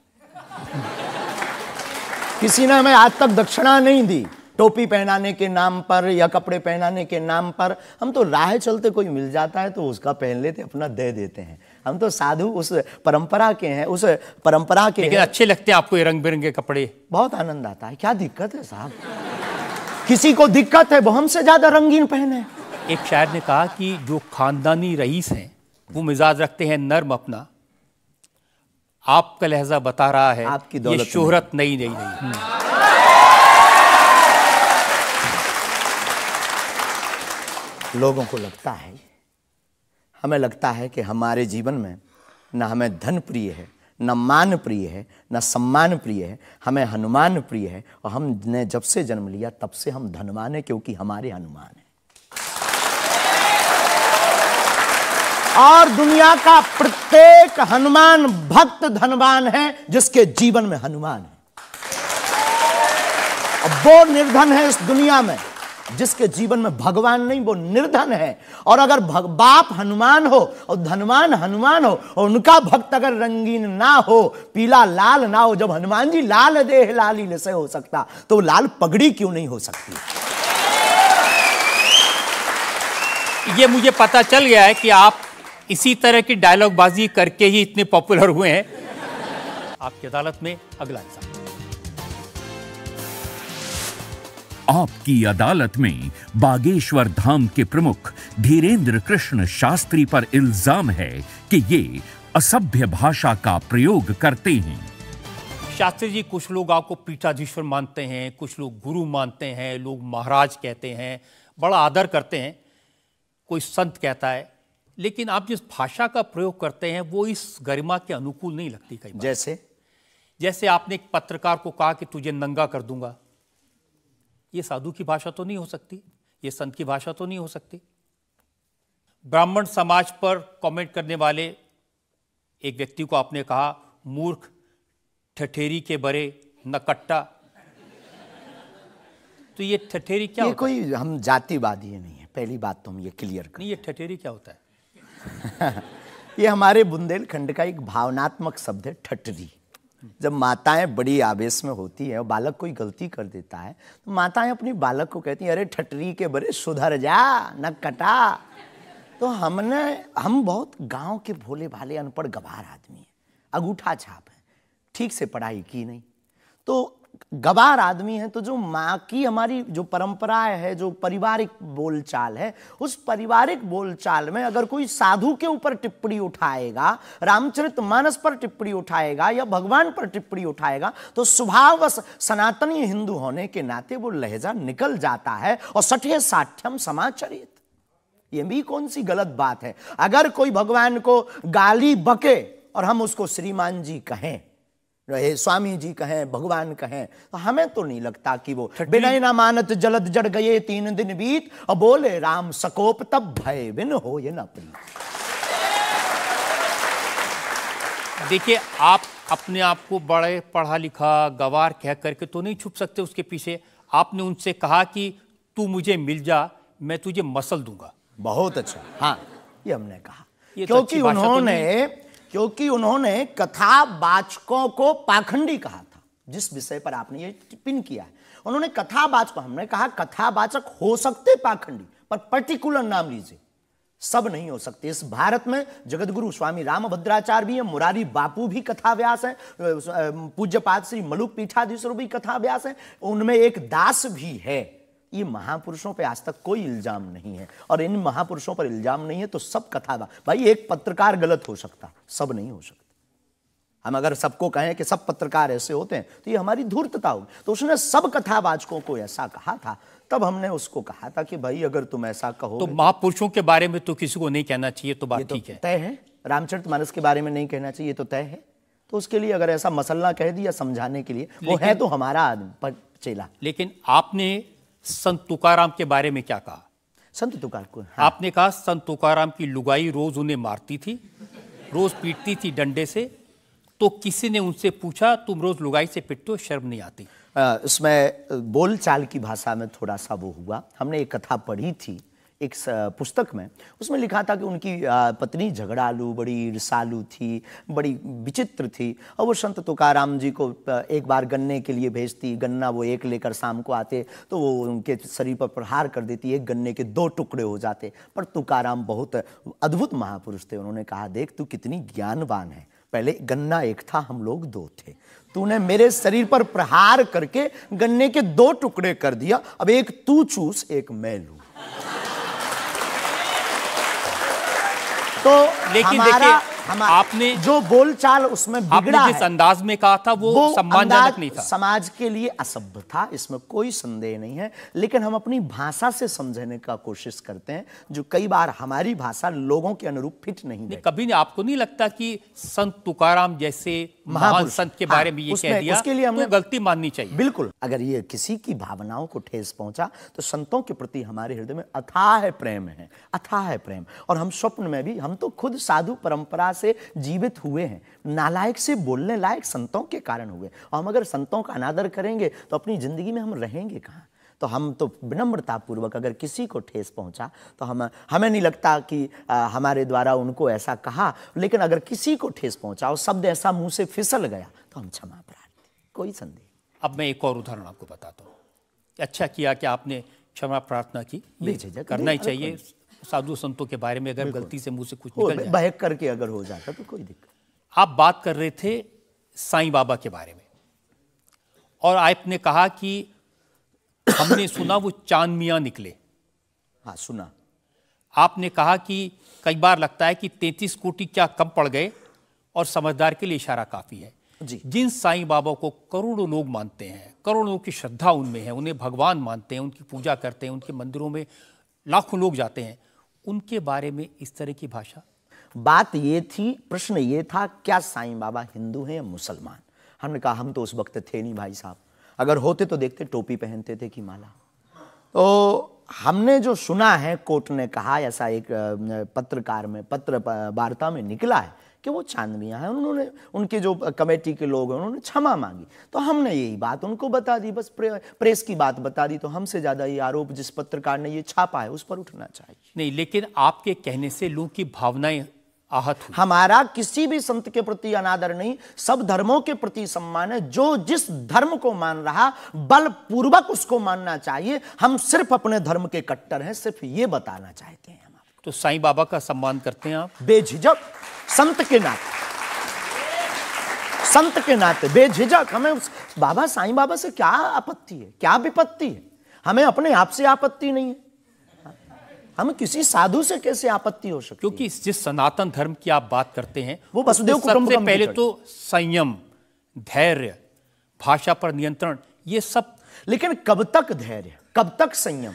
किसी ने हमें आज तक दक्षिणा नहीं दी टोपी पहनाने के नाम पर या कपड़े पहनाने के नाम पर। हम तो राह चलते कोई मिल जाता है तो उसका पहन लेते, अपना दे देते हैं। हम तो साधु उस परंपरा के हैं, उस परंपरा के। लेकिन अच्छे लगते हैं आपको ये रंग बिरंगे कपड़े? बहुत आनंद आता है। क्या दिक्कत है साहब? किसी को दिक्कत है वो हमसे ज्यादा रंगीन पहने। एक शायर ने कहा कि जो खानदानी रईस हैं वो मिजाज रखते हैं नर्म अपना, आपका लहजा बता रहा है आपकी ये शोहरत नहीं। लोगों को लगता है, हमें लगता है कि हमारे जीवन में न हमें धन प्रिय है, न मान प्रिय है, न सम्मान प्रिय है, हमें हनुमान प्रिय है। और हमने जब से जन्म लिया तब से हम धनवान हैं, क्योंकि हमारे हनुमान हैं। और दुनिया का प्रत्येक हनुमान भक्त धनवान है जिसके जीवन में हनुमान है। और वो निर्धन है इस दुनिया में जिसके जीवन में भगवान नहीं, वो निर्धन है। और अगर बाप हनुमान हो और धनवान हनुमान हो और उनका भक्त अगर रंगीन ना हो, पीला लाल ना हो, जब हनुमान जी लाल देह लाली से हो सकता तो लाल पगड़ी क्यों नहीं हो सकती? ये मुझे पता चल गया है कि आप इसी तरह की डायलॉग बाजी करके ही इतने पॉपुलर हुए हैं। आपकी अदालत में अगला इंसान। आपकी अदालत में बागेश्वर धाम के प्रमुख धीरेन्द्र कृष्ण शास्त्री पर इल्जाम है कि ये असभ्य भाषा का प्रयोग करते हैं। शास्त्री जी, कुछ लोग आपको पीठाधीश्वर मानते हैं, कुछ लोग गुरु मानते हैं, लोग महाराज कहते हैं, बड़ा आदर करते हैं। कोई संत कहता है लेकिन आप जिस भाषा का प्रयोग करते हैं वो इस गरिमा के अनुकूल नहीं लगती कई बार। जैसे आपने एक पत्रकार को कहा कि तुझे नंगा कर दूंगा, ये साधु की भाषा तो नहीं हो सकती, ये संत की भाषा तो नहीं हो सकती। ब्राह्मण समाज पर कमेंट करने वाले एक व्यक्ति को आपने कहा मूर्ख, ठठेरी के बरे, नकट्टा। तो ये ठठेरी क्या होता है? ये कोई हम जातिवादी नहीं है, पहली बात तो हम ये क्लियर करें। नहीं, ये ठठेरी क्या होता है? ये हमारे बुंदेलखंड का एक भावनात्मक शब्द है, ठठरी। जब माताएं बड़ी आवेश में होती है और बालक कोई गलती कर देता है तो माताएं अपनी बालक को कहती हैं, अरे ठठरी के बरे सुधर जा, न कटा। तो हम बहुत गांव के भोले भाले अनपढ़ गवार आदमी हैं, अंगूठा छाप है, ठीक से पढ़ाई की नहीं, तो गवार आदमी है। तो जो माँ की हमारी जो परंपरा है, जो पारिवारिक बोलचाल है, उस पारिवारिक बोलचाल में अगर कोई साधु के ऊपर टिप्पणी उठाएगा, रामचरितमानस पर टिप्पणी उठाएगा या भगवान पर टिप्पणी उठाएगा, तो स्वभावश सनातनी हिंदू होने के नाते वो लहजा निकल जाता है। और सठे साठ्यम समाचरित, ये भी कौन सी गलत बात है? अगर कोई भगवान को गाली बके और हम उसको श्रीमान जी कहें, रहे स्वामी जी कहें, भगवान कहें, तो हमें तो नहीं लगता कि वो बिना ना मानत जलद जड़ गए 3 दिन बीत, और बोले राम सकोप तब भय बिन हो ये न प्रीत। देखिए, आप अपने आप को बड़े पढ़ा लिखा गवार कह करके तो नहीं छुप सकते उसके पीछे। आपने उनसे कहा कि तू मुझे मिल जा, मैं तुझे मसल दूंगा। बहुत अच्छा, हाँ, ये हमने कहा, क्योंकि उन्होंने कथावाचकों को पाखंडी कहा था, जिस विषय पर आपने ये टिप्पणी किया है। उन्होंने कथावाचक, हमने कहा कथावाचक हो सकते पाखंडी, पर पर्टिकुलर नाम लीजिए, सब नहीं हो सकते। इस भारत में जगतगुरु स्वामी रामभद्राचार्य भी है, मुरारी बापू भी कथाव्यास है, पूज्यपाद श्री मलुक पीठाधीश्वर भी कथाव्यास है, उनमें एक दास भी है। ये महापुरुषों पे आज तक कोई इल्जाम नहीं है, और इन महापुरुषों पर इल्जाम नहीं है तो सब कथा। भाई, एक पत्रकार गलत हो सकता, सब नहीं हो सकता। हम अगर सबको कहें कि सब पत्रकार ऐसे होते हैं तो ये हमारी धूर्तता होगी। तो उसने सब कथावाचकों को ऐसा कहा था, तब हमने उसको कहा था कि भाई अगर तुम ऐसा कहो तो महापुरुषों के बारे में तो किसी को नहीं कहना चाहिए, तो बात ठीक है, तय है। रामचरितमानस के बारे में नहीं कहना चाहिए तो तय है। तो उसके लिए अगर ऐसा मसला कह दिया समझाने के लिए, वो है तो हमारा आदमी चेला। लेकिन आपने संत तुकाराम के बारे में क्या कहा? संत तुकार को हाँ। आपने कहा संत तुकाराम की लुगाई रोज उन्हें मारती थी, रोज पीटती थी डंडे से। तो किसी ने उनसे पूछा, तुम रोज लुगाई से पिटते हो, शर्म नहीं आती? इसमें बोलचाल की भाषा में थोड़ा सा वो हुआ। हमने एक कथा पढ़ी थी एक पुस्तक में, उसमें लिखा था कि उनकी पत्नी झगड़ालू, बड़ी ईर्षालु थी, बड़ी विचित्र थी, और वो संत तुकाराम जी को एक बार गन्ने के लिए भेजती, गन्ना वो एक लेकर शाम को आते तो वो उनके शरीर पर प्रहार कर देती, एक गन्ने के 2 टुकड़े हो जाते। पर तुकाराम बहुत अद्भुत महापुरुष थे, उन्होंने कहा, देख तू कितनी ज्ञानवान है, पहले गन्ना एक था, हम लोग 2 थे, तूने मेरे शरीर पर प्रहार करके गन्ने के 2 टुकड़े कर दिया, अब एक तू चूस एक मैं लूं। तो लेकिन देखिए, आपने जो बोलचाल उसमें बिगड़ा है, जिस अंदाज में कहा था वो सम्मानजनक नहीं था, समाज के लिए असभ्य था, इसमें कोई संदेह नहीं है। लेकिन हम अपनी भाषा से समझने का कोशिश करते हैं, जो कई बार हमारी भाषा लोगों के अनुरूप फिट नहीं है। कभी नहीं, आपको नहीं लगता कि संत तुकाराम जैसे महान संत के बारे में ये कह दिया, उसके लिए हमें गलती माननी चाहिए? बिल्कुल, अगर ये किसी की भावनाओं को ठेस पहुंचा तो संतों के प्रति हमारे हृदय में अथाह प्रेम है, अथाह प्रेम। और हम स्वप्न में भी, हम तो खुद साधु परंपरा से जीवित हुए हैं, नालायक से बोलने लायक संतों के कारण हुए, और हम अगर संतों का अनादर करेंगे तो अपनी जिंदगी में हम रहेंगे कहाँ? तो हम तो विनम्रता पूर्वक अगर किसी को ठेस पहुंचा तो हमें नहीं लगता कि हमारे द्वारा उनको ऐसा कहा, लेकिन अगर किसी को ठेस पहुंचा और शब्द ऐसा मुंह से फिसल गया तो हम क्षमा प्रार्थी, कोई संदेह। अब मैं एक और उदाहरण आपको बताता हूँ। अच्छा किया कि आपने क्षमा प्रार्थना की, करना ही चाहिए साधु संतों के बारे में, अगर गलती से मुंह से कुछ निकल जाए, बहक करके अगर हो जाता तो कोई दिक्कत। आप बात कर रहे थे साईं बाबा के बारे में, और आपने कहा कि हमने सुना वो चांद मियां निकले। हाँ, सुना। आपने कहा कि कई बार लगता है कि 33 कोटि क्या कम पड़ गए, और समझदार के लिए इशारा काफी है जी। जिन साईं बाबा को करोड़ों लोग मानते हैं, करोड़ों लोग की श्रद्धा उनमें है, उन्हें भगवान मानते हैं, उनकी पूजा करते हैं, उनके मंदिरों में लाखों लोग जाते हैं, उनके बारे में इस तरह की भाषा? बात ये थी, प्रश्न ये था, क्या साईं बाबा हिंदू हैं या मुसलमान? हमने कहा हम तो उस वक्त थे नहीं भाई साहब, अगर होते तो देखते टोपी पहनते थे कि माला। तो हमने जो सुना है, कोर्ट ने कहा, ऐसा एक पत्रकार में पत्र वार्ता में निकला है कि वो चांदनियाँ हैं। उन्होंने, उनके जो कमेटी के लोग हैं, उन्होंने क्षमा मांगी। तो हमने यही बात उनको बता दी, बस प्रेस की बात बता दी। तो हमसे ज़्यादा ये आरोप जिस पत्रकार ने ये छापा है उस पर उठना चाहिए। नहीं, लेकिन आपके कहने से लोगों की भावनाएं आहत हुई। हमारा किसी भी संत के प्रति अनादर नहीं, सब धर्मों के प्रति सम्मान है। जो जिस धर्म को मान रहा, बलपूर्वक उसको मानना चाहिए। हम सिर्फ अपने धर्म के कट्टर हैं, सिर्फ ये बताना चाहते हैं हम आपको। तो साईं बाबा का सम्मान करते हैं आप? बेझिझक, संत के नाते, संत के नाते बेझिझक। हमें बाबा साईं बाबा से क्या आपत्ति है, क्या विपत्ति है? हमें अपने आप से आपत्ति नहीं है, हमें किसी साधु से कैसे आपत्ति हो सकती? क्योंकि जिस सनातन धर्म की आप बात करते हैं, वो वसुदेव कुटुंबकम सबसे पहले तो संयम, धैर्य, भाषा पर नियंत्रण, ये सब। लेकिन कब तक धैर्य, कब तक संयम?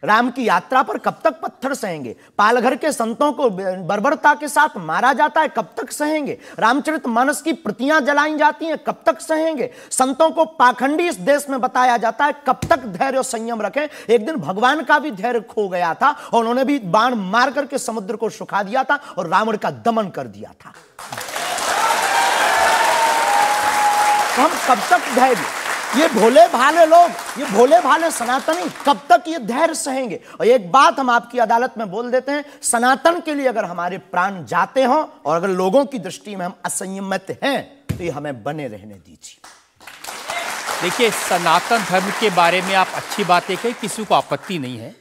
राम की यात्रा पर कब तक पत्थर सहेंगे? पालघर के संतों को बर्बरता के साथ मारा जाता है, कब तक सहेंगे? रामचरितमानस की प्रतियां जलाई जाती हैं, कब तक सहेंगे? संतों को पाखंडी इस देश में बताया जाता है, कब तक धैर्य और संयम रखें? एक दिन भगवान का भी धैर्य खो गया था और उन्होंने भी बाण मार करके समुद्र को सुखा दिया था और रावण का दमन कर दिया था। तो हम कब तक धैर्य, ये भोले भाले लोग, ये भोले भाले सनातनी कब तक ये धैर्य सहेंगे? और एक बात हम आपकी अदालत में बोल देते हैं, सनातन के लिए अगर हमारे प्राण जाते हों और अगर लोगों की दृष्टि में हम असंयमित हैं तो ये हमें बने रहने दीजिए। देखिए, सनातन धर्म के बारे में आप अच्छी बातें कही, किसी को आपत्ति नहीं है,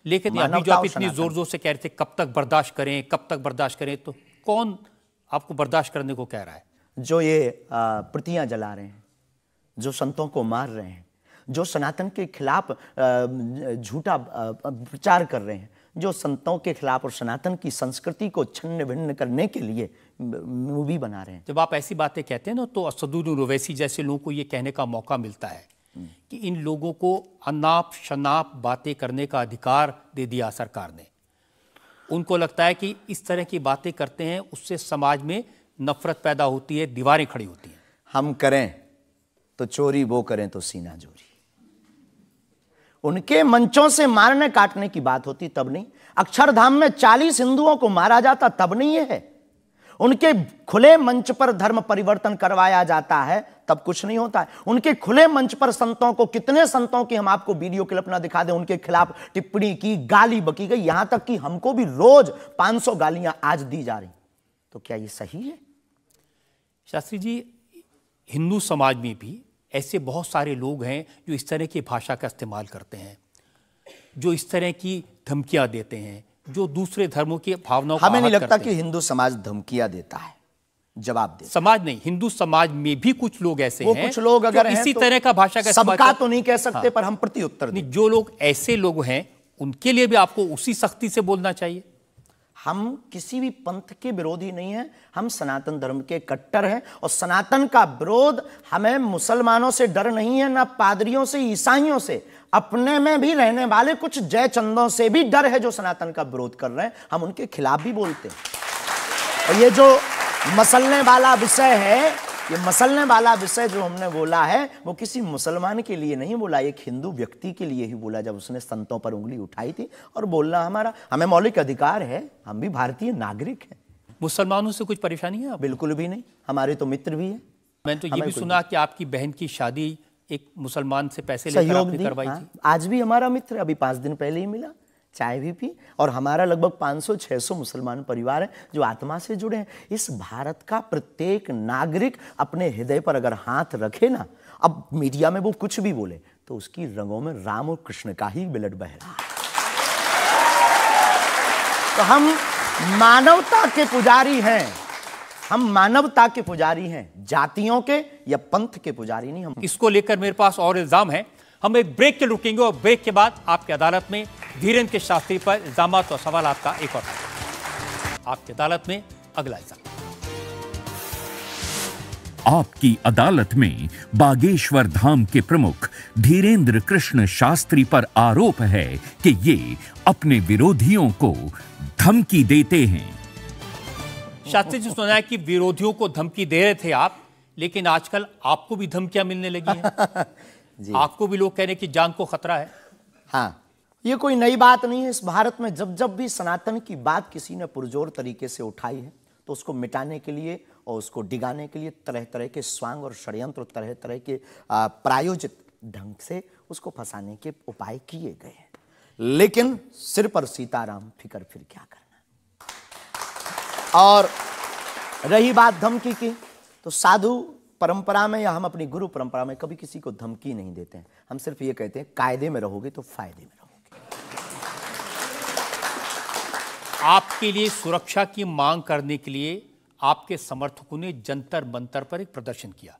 लेकिन अभी जो आप इतनी जोर जोर से कह रहे थे कब तक बर्दाश्त करें, कब तक बर्दाश्त करें, तो कौन आपको बर्दाश्त करने को कह रहा है? जो ये प्रतियां जला रहे हैं, जो संतों को मार रहे हैं, जो सनातन के खिलाफ झूठा प्रचार कर रहे हैं, जो संतों के खिलाफ और सनातन की संस्कृति को छिन्न भिन्न करने के लिए मूवी बना रहे हैं। जब आप ऐसी बातें कहते हैं ना, तो असदुद्दीन ओवैसी जैसे लोगों को ये कहने का मौका मिलता है कि इन लोगों को अनाप शनाप बातें करने का अधिकार दे दिया सरकार ने। उनको लगता है कि इस तरह की बातें करते हैं उससे समाज में नफरत पैदा होती है, दीवारें खड़ी होती हैं। हम करें तो चोरी, वो करें तो सीना जोरी। उनके मंचों से मारने काटने की बात होती तब नहीं, अक्षरधाम में 40 हिंदुओं को मारा जाता तब नहीं है, उनके खुले मंच पर धर्म परिवर्तन करवाया जाता है तब कुछ नहीं होता है। उनके खुले मंच पर संतों को, कितने संतों की हम आपको वीडियो क्लिप ना दिखा दें, उनके खिलाफ टिप्पणी की, गाली बकी गई, यहां तक कि हमको भी रोज 500 गालियां आज दी जा रही। तो क्या ये सही है? शास्त्री जी, हिंदू समाज में भी ऐसे बहुत सारे लोग हैं जो इस तरह की भाषा का इस्तेमाल करते हैं, जो इस तरह की धमकियां देते हैं, जो दूसरे धर्मों की भावनाओं को हमें नहीं आहत लगता करते कि हैं। हिंदू समाज धमकियां देता है, जवाब दे। समाज नहीं, हिंदू समाज में भी कुछ लोग ऐसे वो हैं, कुछ लोग अगर जो हैं इसी तो तरह का भाषा का इस्तेमाल सबका कर- तो नहीं कह सकते, पर हम प्रति उत्तर दें। नहीं, जो लोग ऐसे लोग हैं उनके लिए भी आपको उसी सख्ती से बोलना चाहिए। हम किसी भी पंथ के विरोधी नहीं हैं, हम सनातन धर्म के कट्टर हैं और सनातन का विरोध, हमें मुसलमानों से डर नहीं है, ना पादरियों से, ईसाइयों से, अपने में भी रहने वाले कुछ जयचंदों से भी डर है जो सनातन का विरोध कर रहे हैं। हम उनके खिलाफ भी बोलते हैं। और ये जो मसलने वाला विषय है, ये मसलने वाला विषय जो हमने बोला है, वो किसी मुसलमान के लिए नहीं बोला, एक हिंदू व्यक्ति के लिए ही बोला, जब उसने संतों पर उंगली उठाई थी। और बोलना हमारा, हमें मौलिक अधिकार है, हम भी भारतीय नागरिक हैं। मुसलमानों से कुछ परेशानी है? बिल्कुल भी नहीं, हमारे तो मित्र भी हैं। मैंने तो ये हमें भी कोई सुना कि आपकी बहन की शादी एक मुसलमान से पैसे लेकर सहयोग आपने दी, करवाई हाँ। थी। आज भी हमारा मित्र, अभी 5 दिन पहले ही मिला, चाय भी पी। और हमारा लगभग 500-600 मुसलमान परिवार है जो आत्मा से जुड़े हैं। इस भारत का प्रत्येक नागरिक अपने हृदय पर अगर हाथ रखे ना, अब मीडिया में वो कुछ भी बोले, तो उसकी रंगों में राम और कृष्ण का ही ब्लड बह रहा है। तो हम मानवता के पुजारी हैं, हम मानवता के पुजारी हैं, जातियों के या पंथ के पुजारी नहीं। हम इसको लेकर मेरे पास और इल्जाम है। हम एक ब्रेक के रुकेंगे और ब्रेक के बाद आपकी अदालत में धीरेन्द्र के शास्त्री पर इल्जामात और सवालात का एक और आपकी अदालत में अगला इल्जाम। आपकी अदालत में बागेश्वर धाम के प्रमुख धीरेन्द्र कृष्ण शास्त्री पर आरोप है कि ये अपने विरोधियों को धमकी देते हैं। शास्त्री जी, सुना है कि विरोधियों को धमकी दे रहे थे आप, लेकिन आजकल आपको भी धमकियां मिलने लगी हैं। आपको भी लोग कह रहे हैं कि जान को खतरा है। हाँ, ये कोई नई बात नहीं है। इस भारत में जब जब भी सनातन की बात किसी ने पुरजोर तरीके से उठाई है तो उसको मिटाने के लिए और उसको डिगाने के लिए तरह तरह के स्वांग और षड्यंत्र, तरह तरह के प्रायोजित ढंग से उसको फंसाने के उपाय किए गए हैं। लेकिन सिर पर सीताराम, फिकर फिर क्या करना। और रही बात धमकी की, तो साधु परंपरा में या हम अपनी गुरु परंपरा में कभी किसी को धमकी नहीं देते हैं। हम सिर्फ ये कहते हैं कायदे में रहोगे तो फायदे में रहोगे। आपके लिए सुरक्षा की मांग करने के लिए आपके समर्थकों ने जंतर मंतर पर एक प्रदर्शन किया,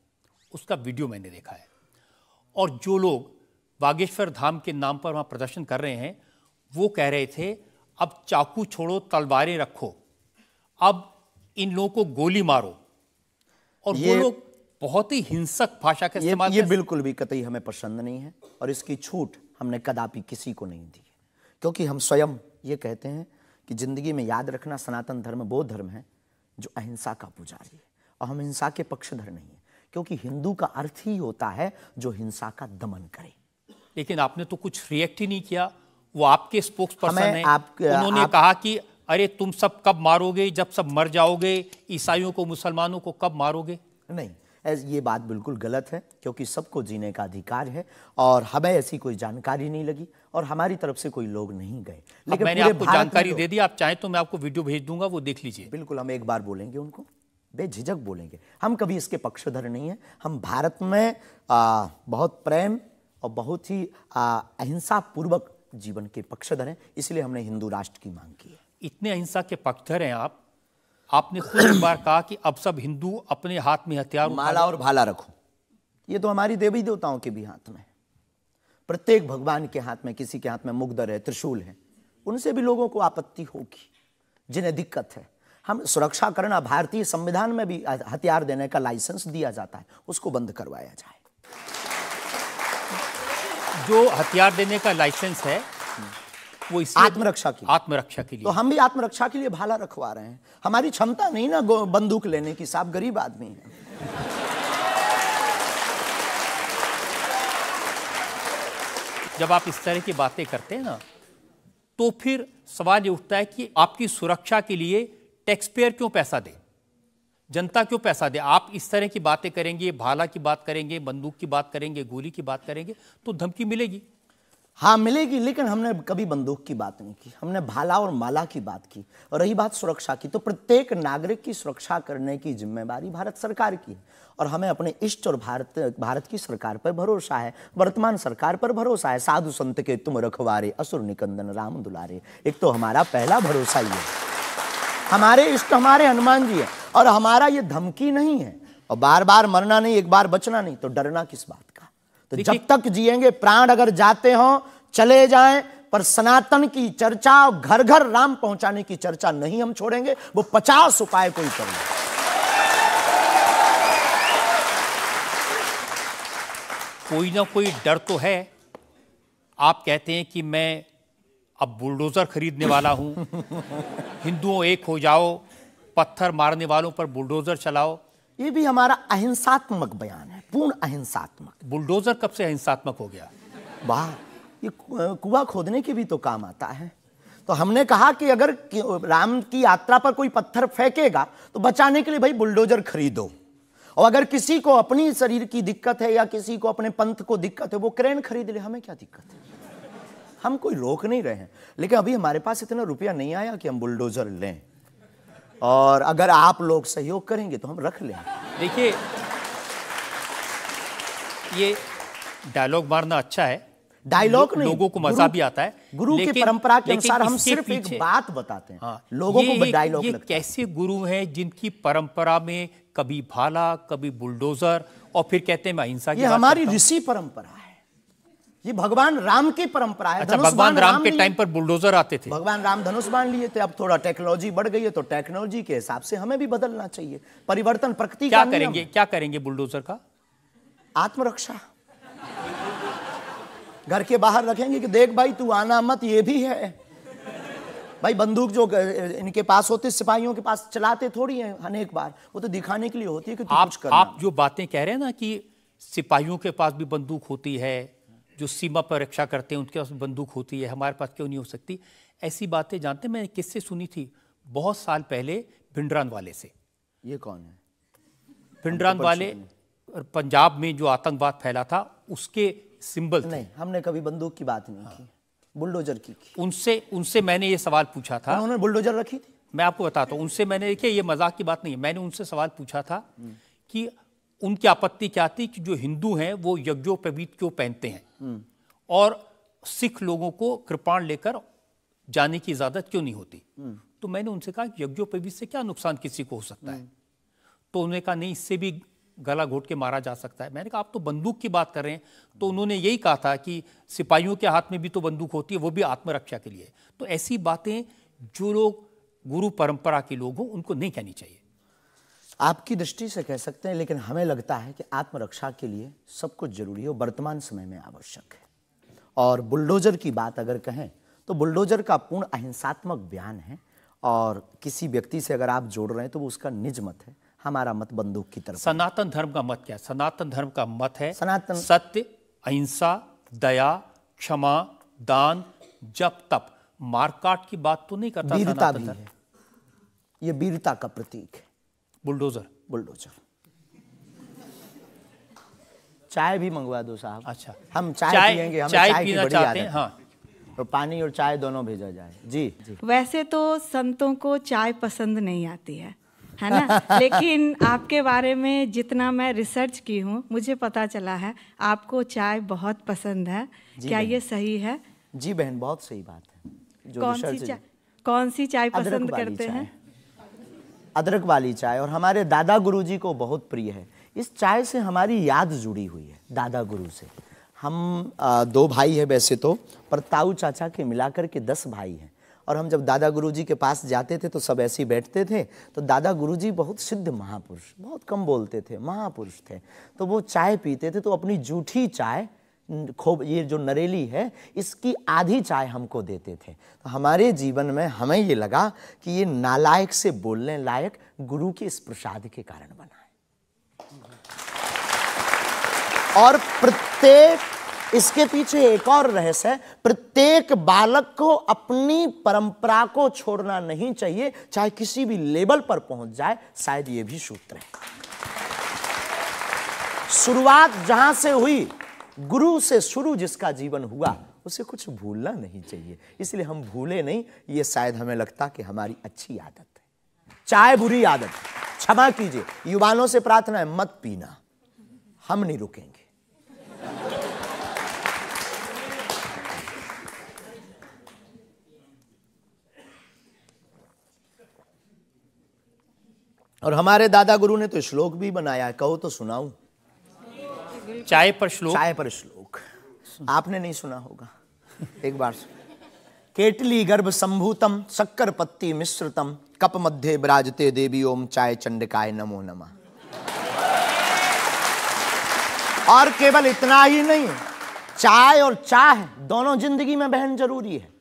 उसका वीडियो मैंने देखा है। और जो लोग बागेश्वर धाम के नाम पर वहां प्रदर्शन कर रहे हैं, वो कह रहे थे अब चाकू छोड़ो, तलवारें रखो, अब इन लोगों को गोली मारो। और वो लोग बहुत ही हिंसक भाषा का इस्तेमाल ये बिल्कुल भी कतई हमें पसंद नहीं है और इसकी छूट हमने कदापि किसी को नहीं दी है। क्योंकि हम स्वयं ये कहते हैं कि जिंदगी में याद रखना, सनातन धर्म वो धर्म है जो अहिंसा का पुजारी है और हम हिंसा के पक्षधर नहीं है। क्योंकि हिंदू का अर्थ ही होता है जो हिंसा का दमन करे। लेकिन आपने तो कुछ रिएक्ट ही नहीं किया। वो आपके स्पोक्स पर्सन हैं, उन्होंने कहा कि अरे तुम सब कब मारोगे, जब सब मर जाओगे, ईसाइयों को, मुसलमानों को कब मारोगे? नहीं, ये बात बिल्कुल गलत है। क्योंकि सबको जीने का अधिकार है और हमें ऐसी कोई जानकारी नहीं लगी और हमारी तरफ से कोई लोग नहीं गए। लेकिन मैंने आपको जानकारी दे दी, आप चाहें तो मैं आपको वीडियो भेज दूंगा, वो देख लीजिए। बिल्कुल, हम एक बार बोलेंगे उनको, बेझिझक बोलेंगे। हम कभी इसके पक्षधर नहीं है। हम भारत में बहुत प्रेम और बहुत ही अहिंसा पूर्वक जीवन के पक्षधर हैं। इसलिए हमने हिंदू राष्ट्र की मांग की है। इतने अहिंसा के पक्षधर हैं आप, आपने खुद एक बार कहा कि अब सब हिंदू अपने हाथ में हथियार, माला और भाला रखो। ये तो हमारी देवी देवताओं के भी हाथ में है। प्रत्येक भगवान के हाथ में, किसी के हाथ में मुगदर है, त्रिशूल है। उनसे भी लोगों को आपत्ति होगी जिन्हें दिक्कत है। हम सुरक्षा करना, भारतीय संविधान में भी हथियार देने का लाइसेंस दिया जाता है, उसको बंद करवाया जाए। जो हथियार देने का लाइसेंस है वो आत्मरक्षा के लिए। तो हम भी आत्मरक्षा के लिए भाला रखवा रहे हैं। हमारी क्षमता नहीं ना बंदूक लेने की, साहब गरीब आदमी है। जब आप इस तरह की बातें करते हैं ना, तो फिर सवाल ये उठता है कि आपकी सुरक्षा के लिए टैक्स पेयर क्यों पैसा दे, जनता क्यों पैसा दे? आप इस तरह की बातें करेंगे, भाला की बात करेंगे, बंदूक की बात करेंगे, गोली की बात करेंगे, तो धमकी मिलेगी। हाँ मिलेगी, लेकिन हमने कभी बंदूक की बात नहीं की। हमने भाला और माला की बात की। और रही बात सुरक्षा की, तो प्रत्येक नागरिक की सुरक्षा करने की जिम्मेदारी भारत सरकार की है। और हमें अपने इष्ट और भारत की सरकार पर भरोसा है, वर्तमान सरकार पर भरोसा है। साधु संत के तुम रखवारे, असुर निकंदन राम दुलारे। एक तो हमारा पहला भरोसा ही है, हमारे इष्ट हमारे हनुमान जी है। और हमारा ये धमकी नहीं है। और बार बार मरना नहीं, एक बार बचना नहीं, तो डरना किस बात का? तो जब तक जिएंगे, प्राण अगर जाते हो चले जाएं, पर सनातन की चर्चा, घर घर राम पहुंचाने की चर्चा नहीं हम छोड़ेंगे। वो 50 उपाय कोई कर ले। कोई ना कोई डर तो है। आप कहते हैं कि मैं अब बुलडोजर खरीदने वाला हूं, हिंदुओं एक हो जाओ, पत्थर मारने वालों पर बुलडोजर चलाओ। ये भी हमारा अहिंसात्मक बयान है, पूर्ण अहिंसात्मक। बुलडोजर कब से अहिंसात्मक हो गया? वाह, ये कुआं खोदने के भी तो काम आता है। तो हमने कहा कि अगर राम की यात्रा पर कोई पत्थर फेंकेगा तो बचाने के लिए भाई बुलडोजर खरीदो। और अगर किसी को अपनी शरीर की दिक्कत है या किसी को अपने पंथ को दिक्कत है, वो क्रेन खरीद ले, हमें क्या दिक्कत है? हम कोई रोक नहीं रहे हैं। लेकिन अभी हमारे पास इतना रुपया नहीं आया कि हम बुलडोजर लें। और अगर आप लोग सहयोग करेंगे तो हम रख लें। देखिए, ये डायलॉग मारना अच्छा है, डायलॉग नहीं, लोगों को मजा भी आता है। गुरु की परंपरा के अनुसार हम सिर्फ एक बात बताते हैं। हाँ, लोगों को डायलॉग लगता है। कैसे गुरु हैं जिनकी परंपरा में कभी भाला, कभी बुलडोजर, और फिर कहते हैं मैं अहिंसा की बात करता हूं। हमारी ऋषि परंपरा है, ये भगवान राम की परंपरा है। अच्छा, भगवान राम के टाइम पर बुलडोजर आते थे। भगवान राम धनुष बाण लिए थे। अब थोड़ा टेक्नोलॉजी बढ़ गई है तो टेक्नोलॉजी के हिसाब से हमें भी बदलना चाहिए। परिवर्तन प्रकृति का नियम। क्या करेंगे बुलडोजर का? आत्मरक्षा। घर के बाहर रखेंगे कि देख भाई तू आना मत, ये भी है भाई। बंदूक जो इनके पास होती, सिपाहियों के पास चलाते थोड़ी हैं अनेक बार, वो तो दिखाने के लिए होती है कि तू कुछ करना। आप जो बातें कह रहे हैं ना कि सिपाहियों के पास भी बंदूक होती है, जो सीमा पर रक्षा करते हैं उनके पास बंदूक होती है, हमारे पास क्यों नहीं हो सकती? ऐसी बातें जानते हैं, मैंने किससे सुनी थी बहुत साल पहले, भिंडरान वाले से। ये कौन है? भिंडरान वाले पंजाब में जो आतंकवाद फैला था उसके सिंबल थे। नहीं, हमने कभी बंदूक की बात नहीं की, बुलडोजर की। उनसे मैंने ये सवाल पूछा था। उन्होंने बुलडोजर रखी थी। मैं आपको बताता हूँ, उनसे मैंने, देखिए ये मजाक की बात नहीं है, मैंने उनसे सवाल पूछा था कि उनकी आपत्ति क्या थी कि जो हिंदू हैं वो यज्ञोपवीत क्यों पहनते हैं और सिख लोगों को कृपाण लेकर जाने की इजाजत क्यों नहीं होती। तो मैंने उनसे कहा कि यज्ञोपवीत से क्या नुकसान किसी को हो सकता है? तो उन्होंने कहा नहीं, इससे भी गला घोट के मारा जा सकता है। मैंने कहा आप तो बंदूक की बात कर रहे हैं। तो उन्होंने यही कहा था कि सिपाहियों के हाथ में भी तो बंदूक होती है, वो भी आत्मरक्षा के लिए। तो ऐसी बातें जो लोग गुरु परंपरा के लोग हों उनको नहीं कहनी चाहिए। आपकी दृष्टि से कह सकते हैं, लेकिन हमें लगता है कि आत्मरक्षा के लिए सब कुछ जरूरी है और वर्तमान समय में आवश्यक है। और बुलडोजर की बात अगर कहें तो बुलडोजर का पूर्ण अहिंसात्मक बयान है और किसी व्यक्ति से अगर आप जोड़ रहे हैं तो वो उसका निज मत है। हमारा मत बंदूक की तरफ। सनातन धर्म का मत क्या है? सनातन धर्म का मत है सनातन सत्य, अहिंसा, दया, क्षमा, दान, जप, तप। मारकाट की बात तो नहीं करता। वीरता भी है, ये वीरता का प्रतीक है बुलडोजर। चाय भी मंगवा दो साहब। अच्छा, हम चाय पियेंगे, हमें चाय पीना चाहते हैं। हाँ, तो पानी और चाय दोनों भेजा जाए। जी। वैसे तो संतों को चाय पसंद नहीं आती है ना? लेकिन आपके बारे में जितना मैं रिसर्च की हूँ मुझे पता चला है आपको चाय बहुत पसंद है। क्या ये सही है? जी बहन, बहुत सही बात है। जो कौन सी चाय पसंद करते हैं? अदरक वाली चाय, और हमारे दादा गुरुजी को बहुत प्रिय है। इस चाय से हमारी याद जुड़ी हुई है दादा गुरु से। हम 2 भाई हैं वैसे तो, पर ताऊ चाचा के मिलाकर के 10 भाई हैं। और हम जब दादा गुरुजी के पास जाते थे तो सब ऐसे ही बैठते थे। तो दादा गुरुजी बहुत सिद्ध महापुरुष, बहुत कम बोलते थे, महापुरुष थे। तो वो चाय पीते थे तो अपनी जूठी चाय, खूब ये जो नरेली है, इसकी आधी चाय हमको देते थे। तो हमारे जीवन में हमें ये लगा कि ये नालायक से बोलने लायक गुरु के इस प्रसाद के कारण बना है। और प्रत्येक, इसके पीछे एक और रहस्य है, प्रत्येक बालक को अपनी परंपरा को छोड़ना नहीं चाहिए, चाहे किसी भी लेवल पर पहुंच जाए। शायद ये भी सूत्र है। शुरुआत जहां से हुई, गुरु से शुरू जिसका जीवन हुआ, उसे कुछ भूलना नहीं चाहिए। इसलिए हम भूले नहीं, ये शायद हमें लगता कि हमारी अच्छी आदत है। चाय बुरी आदत, क्षमा कीजिए। युवानों से प्रार्थना है मत पीना, हम नहीं रुकेंगे। और हमारे दादा गुरु ने तो श्लोक भी बनाया है, कहो तो सुनाऊं? चाय पर श्लोक। चाय पर श्लोक आपने नहीं सुना होगा, एक बार सुन। केटली गर्भ संभूतम शक्कर पत्ती मिश्रितम कप मध्य विराजते देवी ओम चाय चंडिकाय नमो नमः। और केवल इतना ही नहीं, चाय और चाह दोनों जिंदगी में बहन जरूरी है।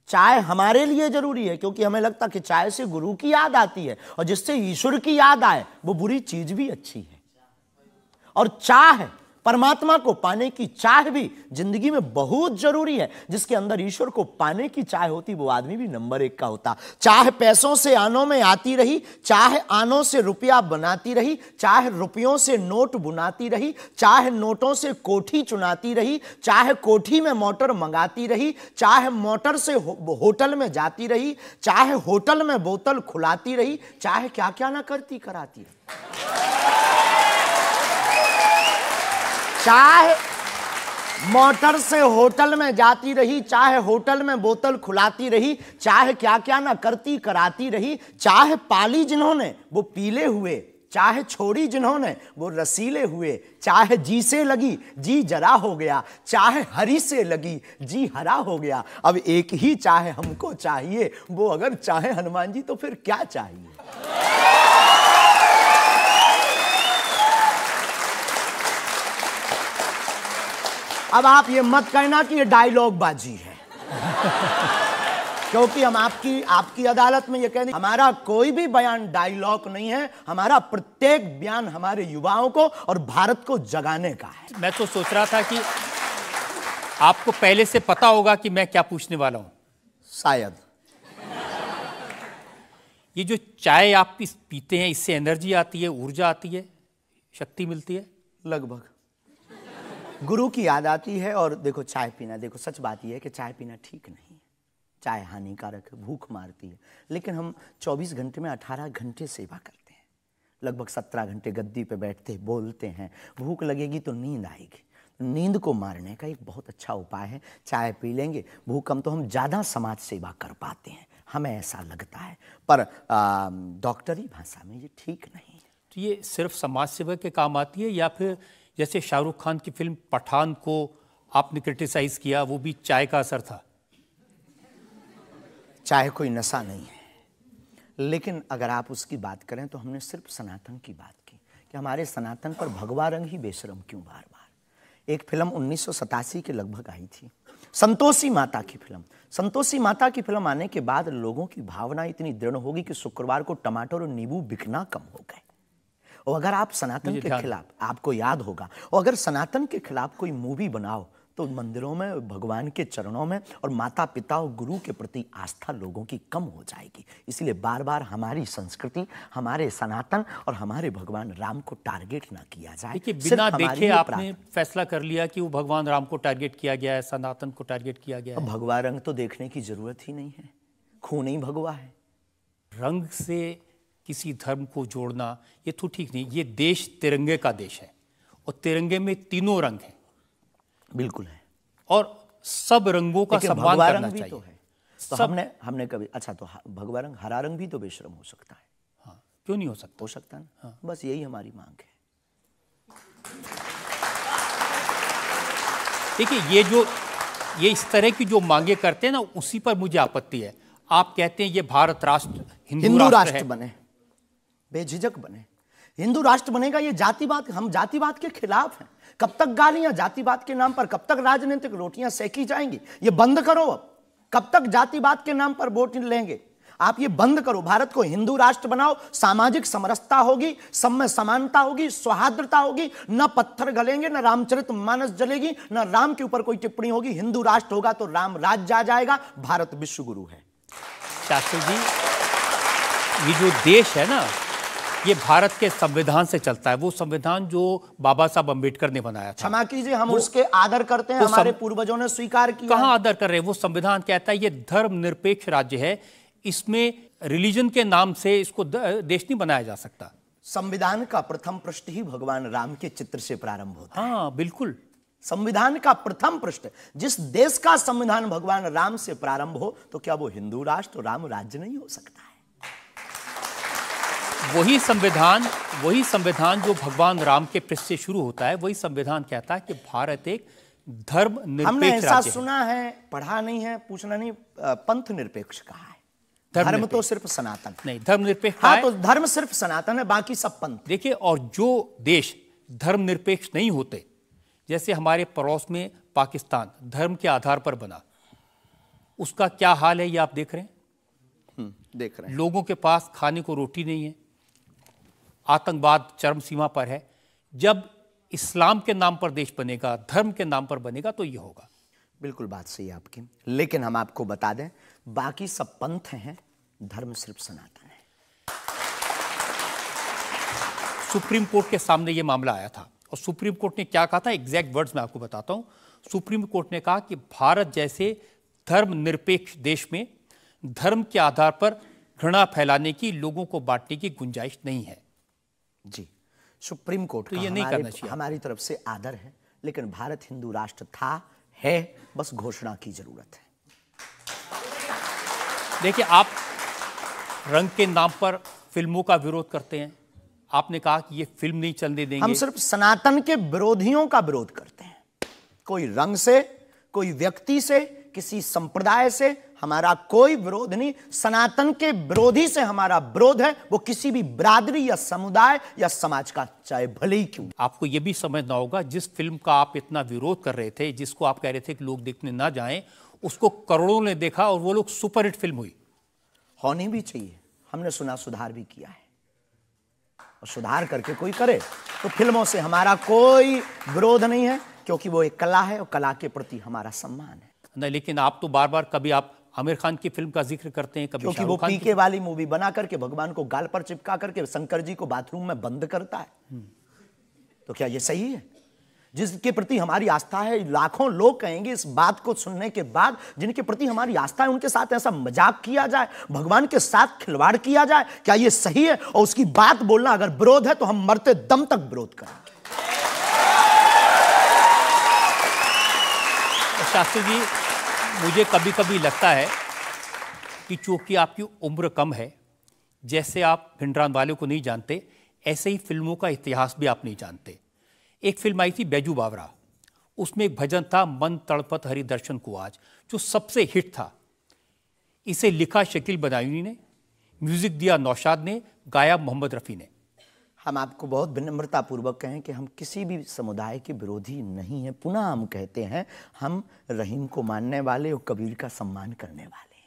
चाय हमारे लिए जरूरी है क्योंकि हमें लगता कि चाय से गुरु की याद आती है, और जिससे ईश्वर की याद आए वो बुरी चीज भी अच्छी है। और चाह, परमात्मा को पाने की चाह भी जिंदगी में बहुत जरूरी है। जिसके अंदर ईश्वर को पाने की चाह होती, वो आदमी भी नंबर 1 का होता। चाह पैसों से आनों में आती रही, चाह आनों से रुपया बनाती रही, चाह रुपयों से नोट बुनाती रही, चाह नोटों से कोठी चुनाती रही, चाह कोठी में मोटर मंगाती रही, चाह मोटर से होटल में जाती रही, चाह होटल में बोतल खुलाती रही, चाहे क्या क्या ना करती कराती रही। चाहे मोटर से होटल में जाती रही, चाहे होटल में बोतल खुलाती रही, चाहे क्या क्या ना करती कराती रही, चाहे पाली जिन्होंने वो पीले हुए चाहे छोड़ी जिन्होंने वो रसीले हुए, चाहे जी से लगी जी जरा हो गया, चाहे हरी से लगी जी हरा हो गया। अब एक ही चाहे हमको चाहिए, वो अगर चाहे हनुमान जी तो फिर क्या चाहिए। अब आप ये मत कहना कि ये डायलॉग बाजी है क्योंकि हम आपकी अदालत में ये कहते हैं हमारा कोई भी बयान डायलॉग नहीं है, हमारा प्रत्येक बयान हमारे युवाओं को और भारत को जगाने का है। मैं तो सोच रहा था कि आपको पहले से पता होगा कि मैं क्या पूछने वाला हूं। शायद ये जो चाय आप पीते हैं, इससे एनर्जी आती है, ऊर्जा आती है, शक्ति मिलती है? लगभग गुरु की याद आती है। और देखो चाय पीना, देखो सच बात यह है कि चाय पीना ठीक नहीं है, चाय हानिकारक है, भूख मारती है। लेकिन हम 24 घंटे में 18 घंटे सेवा करते हैं, लगभग 17 घंटे गद्दी पे बैठते बोलते हैं। भूख लगेगी तो नींद आएगी, नींद को मारने का एक बहुत अच्छा उपाय है चाय पी लेंगे। भूख कम तो हम ज़्यादा समाज सेवा कर पाते हैं, हमें ऐसा लगता है, पर डॉक्टरी भाषा में ये ठीक नहीं है। तो ये सिर्फ समाज सेवा के काम आती है, या फिर जैसे शाहरुख खान की फिल्म पठान को आपने क्रिटिसाइज किया, वो भी चाय का असर था? चाय कोई नशा नहीं है, लेकिन अगर आप उसकी बात करें तो हमने सिर्फ सनातन की बात की कि हमारे सनातन पर भगवा रंग ही बेशरम क्यों बार बार। एक फिल्म 1987 के लगभग आई थी, संतोषी माता की फिल्म। संतोषी माता की फिल्म आने के बाद लोगों की भावना इतनी दृढ़ होगी कि शुक्रवार को टमाटर और नींबू बिकना कम हो गए। और अगर आप सनातन के खिलाफ, आपको याद होगा, और अगर सनातन के खिलाफ कोई मूवी बनाओ तो मंदिरों में, भगवान के चरणों में और माता पिता और गुरु के प्रति आस्था लोगों की कम हो जाएगी। इसलिए बार बार हमारी संस्कृति, हमारे सनातन और हमारे भगवान राम को टारगेट ना किया जाए। देखिए, बिना देखे आपने फैसला कर लिया कि वो भगवान राम को टारगेट किया गया है, सनातन को टारगेट किया गया है। भगवा रंग तो देखने की जरूरत ही नहीं है, खून ही भगवा है। रंग से किसी धर्म को जोड़ना ये तो ठीक नहीं। ये देश तिरंगे का देश है और तिरंगे में तीनों रंग हैं। बिल्कुल है, और सब रंगों का सम्मान करना चाहिए। तो है तो हमने कभी, अच्छा तो भगवा रंग, हरा रंग भी तो बेशरम हो सकता है। हाँ, क्यों नहीं हो सकता? हो सकता है ना। हाँ। बस यही हमारी मांग है। देखिए, ये इस तरह की जो मांगे करते हैं ना, उसी पर मुझे आपत्ति है। आप कहते हैं ये भारत राष्ट्र हिंदू राष्ट्र बने, बेझिझक बने, हिंदू राष्ट्र बनेगा। ये जातिवाद, हम जातिवाद के खिलाफ हैं। कब तक गालियां जातिवाद के नाम पर, कब तक राजनीतिक रोटियां सेकी जाएंगी? ये बंद करो। अब कब तक जातिवाद के नाम पर वोट लेंगे? आप ये बंद करो, भारत को हिंदू राष्ट्र बनाओ। सामाजिक समरसता होगी, सब में समानता होगी, सौहार्दता होगी, न पत्थर गलेंगे, न रामचरितमानस जलेगी, न राम के ऊपर कोई टिप्पणी होगी। हिंदू राष्ट्र होगा तो राम राज्य आ जाएगा। भारत विश्व गुरु है। शास्त्री जी, ये जो देश है ना, ये भारत के संविधान से चलता है। वो संविधान जो बाबा साहब अंबेडकर ने बनाया था। क्षमा कीजिए, हम उसके आदर करते हैं, हमारे पूर्वजों ने स्वीकार किया। कहां आदर कर रहे हैं? वो संविधान कहता है ये धर्मनिरपेक्ष राज्य है, इसमें रिलीजन के नाम से इसको देश नहीं बनाया जा सकता। संविधान का प्रथम पृष्ठ ही भगवान राम के चित्र से प्रारंभ होता है। हाँ, बिल्कुल। संविधान का प्रथम पृष्ठ, जिस देश का संविधान भगवान राम से प्रारंभ हो, तो क्या वो हिंदू राष्ट्र, राम राज्य नहीं हो सकता है? वही संविधान जो भगवान राम के पृष्ठ से शुरू होता है, वही संविधान कहता है कि भारत एक धर्म निरपेक्ष हमने ऐसा राज्य सुना है, पढ़ा नहीं है, पूछना नहीं। पंथ निरपेक्ष कहा है, धर्म तो सिर्फ सनातन नहीं, धर्म निरपेक्ष। हाँ, तो धर्म सिर्फ सनातन है, बाकी सब पंथ। देखिए, और जो देश धर्म निरपेक्ष नहीं होते, जैसे हमारे पड़ोस में पाकिस्तान धर्म के आधार पर बना, उसका क्या हाल है ये आप देख रहे हैं। देख रहे हैं। लोगों के पास खाने को रोटी नहीं है, आतंकवाद चरम सीमा पर है। जब इस्लाम के नाम पर देश बनेगा, धर्म के नाम पर बनेगा, तो ये होगा। बिल्कुल बात सही है आपकी, लेकिन हम आपको बता दें, बाकी सब पंथ हैं, धर्म सिर्फ सनातन है। सुप्रीम कोर्ट के सामने ये मामला आया था और सुप्रीम कोर्ट ने क्या कहा था, एग्जैक्ट वर्ड्स मैं आपको बताता हूं। सुप्रीम कोर्ट ने कहा कि भारत जैसे धर्मनिरपेक्ष देश में धर्म के आधार पर घृणा फैलाने की, लोगों को बांटने की गुंजाइश नहीं है। जी, सुप्रीम कोर्ट तो ये नहीं करना चाहिए। हमारी तरफ से आदर है, लेकिन भारत हिंदू राष्ट्र था, है, बस घोषणा की जरूरत है। देखिए, आप रंग के नाम पर फिल्मों का विरोध करते हैं, आपने कहा कि ये फिल्म नहीं चलने देंगे। हम सिर्फ सनातन के विरोधियों का विरोध करते हैं, कोई रंग से, कोई व्यक्ति से, किसी संप्रदाय से हमारा कोई विरोध नहीं। सनातन के विरोधी से हमारा विरोध है, वो किसी भी बिरादरी या समुदाय या समाज का चाहे भले ही क्यों। आपको यह भी समझना होगा, जिस फिल्म का आप इतना विरोध कर रहे थे, जिसको आप कह रहे थे कि लोग देखने ना जाएं, उसको करोड़ों ने देखा और वो लोग सुपरहिट फिल्म हुई। होनी भी चाहिए, हमने सुना सुधार भी किया है, और सुधार करके कोई करे तो फिल्मों से हमारा कोई विरोध नहीं है, क्योंकि वो एक कला है और कला के प्रति हमारा सम्मान है। नहीं, लेकिन आप तो बार बार कभी आप आमिर खान की फिल्म का जिक्र करते हैं, कभी क्योंकि वो पीके वाली मूवी बना करके भगवान को गाल पर चिपका करके शंकर जी को बाथरूम में बंद करता है। तो क्या ये सही है? जिसके प्रति हमारी आस्था है, लाखों लोग कहेंगे इस बात को सुनने के बाद, जिनके प्रति हमारी आस्था है उनके साथ ऐसा मजाक किया जाए, भगवान के साथ खिलवाड़ किया जाए, क्या ये सही है? और उसकी बात बोलना अगर विरोध है तो हम मरते दम तक विरोध करेंगे। शास्त्री जी, मुझे कभी कभी लगता है कि चूंकि आपकी उम्र कम है, जैसे आप भिंडरान को नहीं जानते, ऐसे ही फिल्मों का इतिहास भी आप नहीं जानते। एक फिल्म आई थी बैजू बावरा, उसमें एक भजन था मन तड़पत हरि दर्शन को आज, जो सबसे हिट था। इसे लिखा शकील बदायूनी ने, म्यूजिक दिया नौशाद ने, गाया मोहम्मद रफ़ी ने। हम आपको बहुत विनम्रता पूर्वक कहें कि हम किसी भी समुदाय के विरोधी नहीं हैं। पुनः हम कहते हैं, हम रहीम को मानने वाले और कबीर का सम्मान करने वाले हैं।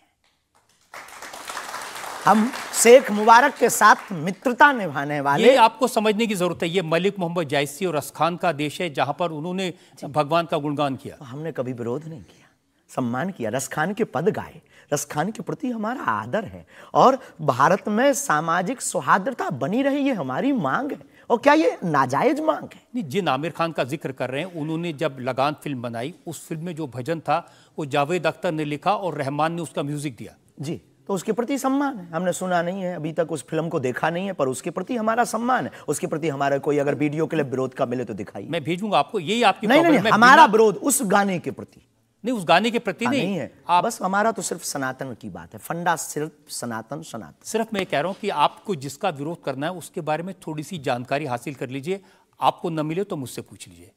हम शेख मुबारक के साथ मित्रता निभाने वाले। ये आपको समझने की जरूरत है, ये मलिक मोहम्मद जायसी और रसखान का देश है, जहां पर उन्होंने भगवान का गुणगान किया। हमने कभी विरोध नहीं किया, सम्मान किया, रसखान के पद गाए, रसखान के प्रति हमारा आदर है, और भारत में सामाजिक सौहार्दता बनी रही है हमारी मांग है। और क्या ये नाजायज मांग है? नहीं, जिन आमिर खान का जिक्र कर रहे हैं, उन्होंने जब लगान फिल्म बनाई, उस फिल्म में जो भजन था वो जावेद अख्तर ने लिखा और रहमान ने उसका म्यूजिक दिया। जी, तो उसके प्रति सम्मान है। हमने सुना नहीं है, अभी तक उस फिल्म को देखा नहीं है, पर उसके प्रति हमारा सम्मान है। उसके प्रति हमारा कोई अगर वीडियो के लिए विरोध का मिले तो दिखाइए। मैं भेजूंगा आपको, यही आपकी नहीं, नहीं, हमारा विरोध उस गाने के प्रति नहीं, उस गाने के प्रति नहीं है आप, बस हमारा तो सिर्फ सनातन की बात है, फंडा सिर्फ सनातन सनातन। सिर्फ मैं कह रहा हूं कि आपको जिसका विरोध करना है उसके बारे में थोड़ी सी जानकारी हासिल कर लीजिए, आपको न मिले तो मुझसे पूछ लीजिए।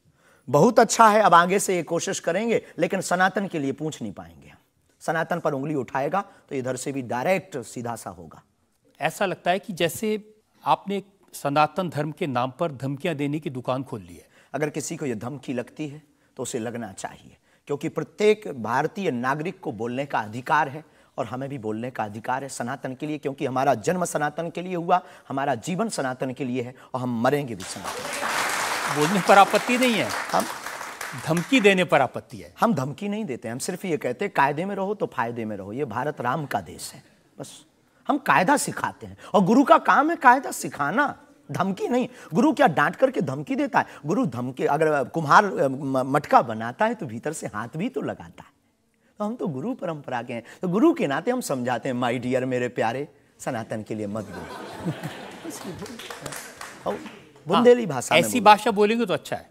बहुत अच्छा है, अब आगे से ये कोशिश करेंगे, लेकिन सनातन के लिए पूछ नहीं पाएंगे। सनातन पर उंगली उठाएगा तो इधर से भी डायरेक्ट सीधा सा होगा। ऐसा लगता है कि जैसे आपने सनातन धर्म के नाम पर धमकियां देने की दुकान खोल ली है। अगर किसी को यह धमकी लगती है तो उसे लगना चाहिए, क्योंकि प्रत्येक भारतीय नागरिक को बोलने का अधिकार है, और हमें भी बोलने का अधिकार है सनातन के लिए, क्योंकि हमारा जन्म सनातन के लिए हुआ, हमारा जीवन सनातन के लिए है, और हम मरेंगे भी सनातन। बोलने पर आपत्ति नहीं है, हम धमकी देने पर आपत्ति है। हम धमकी नहीं देते, हम सिर्फ ये कहते हैं कायदे में रहो तो फायदे में रहो, ये भारत राम का देश है, बस हम कायदा सिखाते हैं, और गुरु का काम है कायदा सिखाना, धमकी नहीं। गुरु क्या डांट करके धमकी देता है? गुरु धमकी, अगर कुम्हार मटका बनाता है तो भीतर से हाथ भी तो लगाता है। तो हम तो गुरु परंपरा के हैं, तो गुरु के नाते हम समझाते हैं, माय डियर, मेरे प्यारे, सनातन के लिए मत बोलो। बुंदेली भाषा में ऐसी भाषा बोलेंगे तो अच्छा है।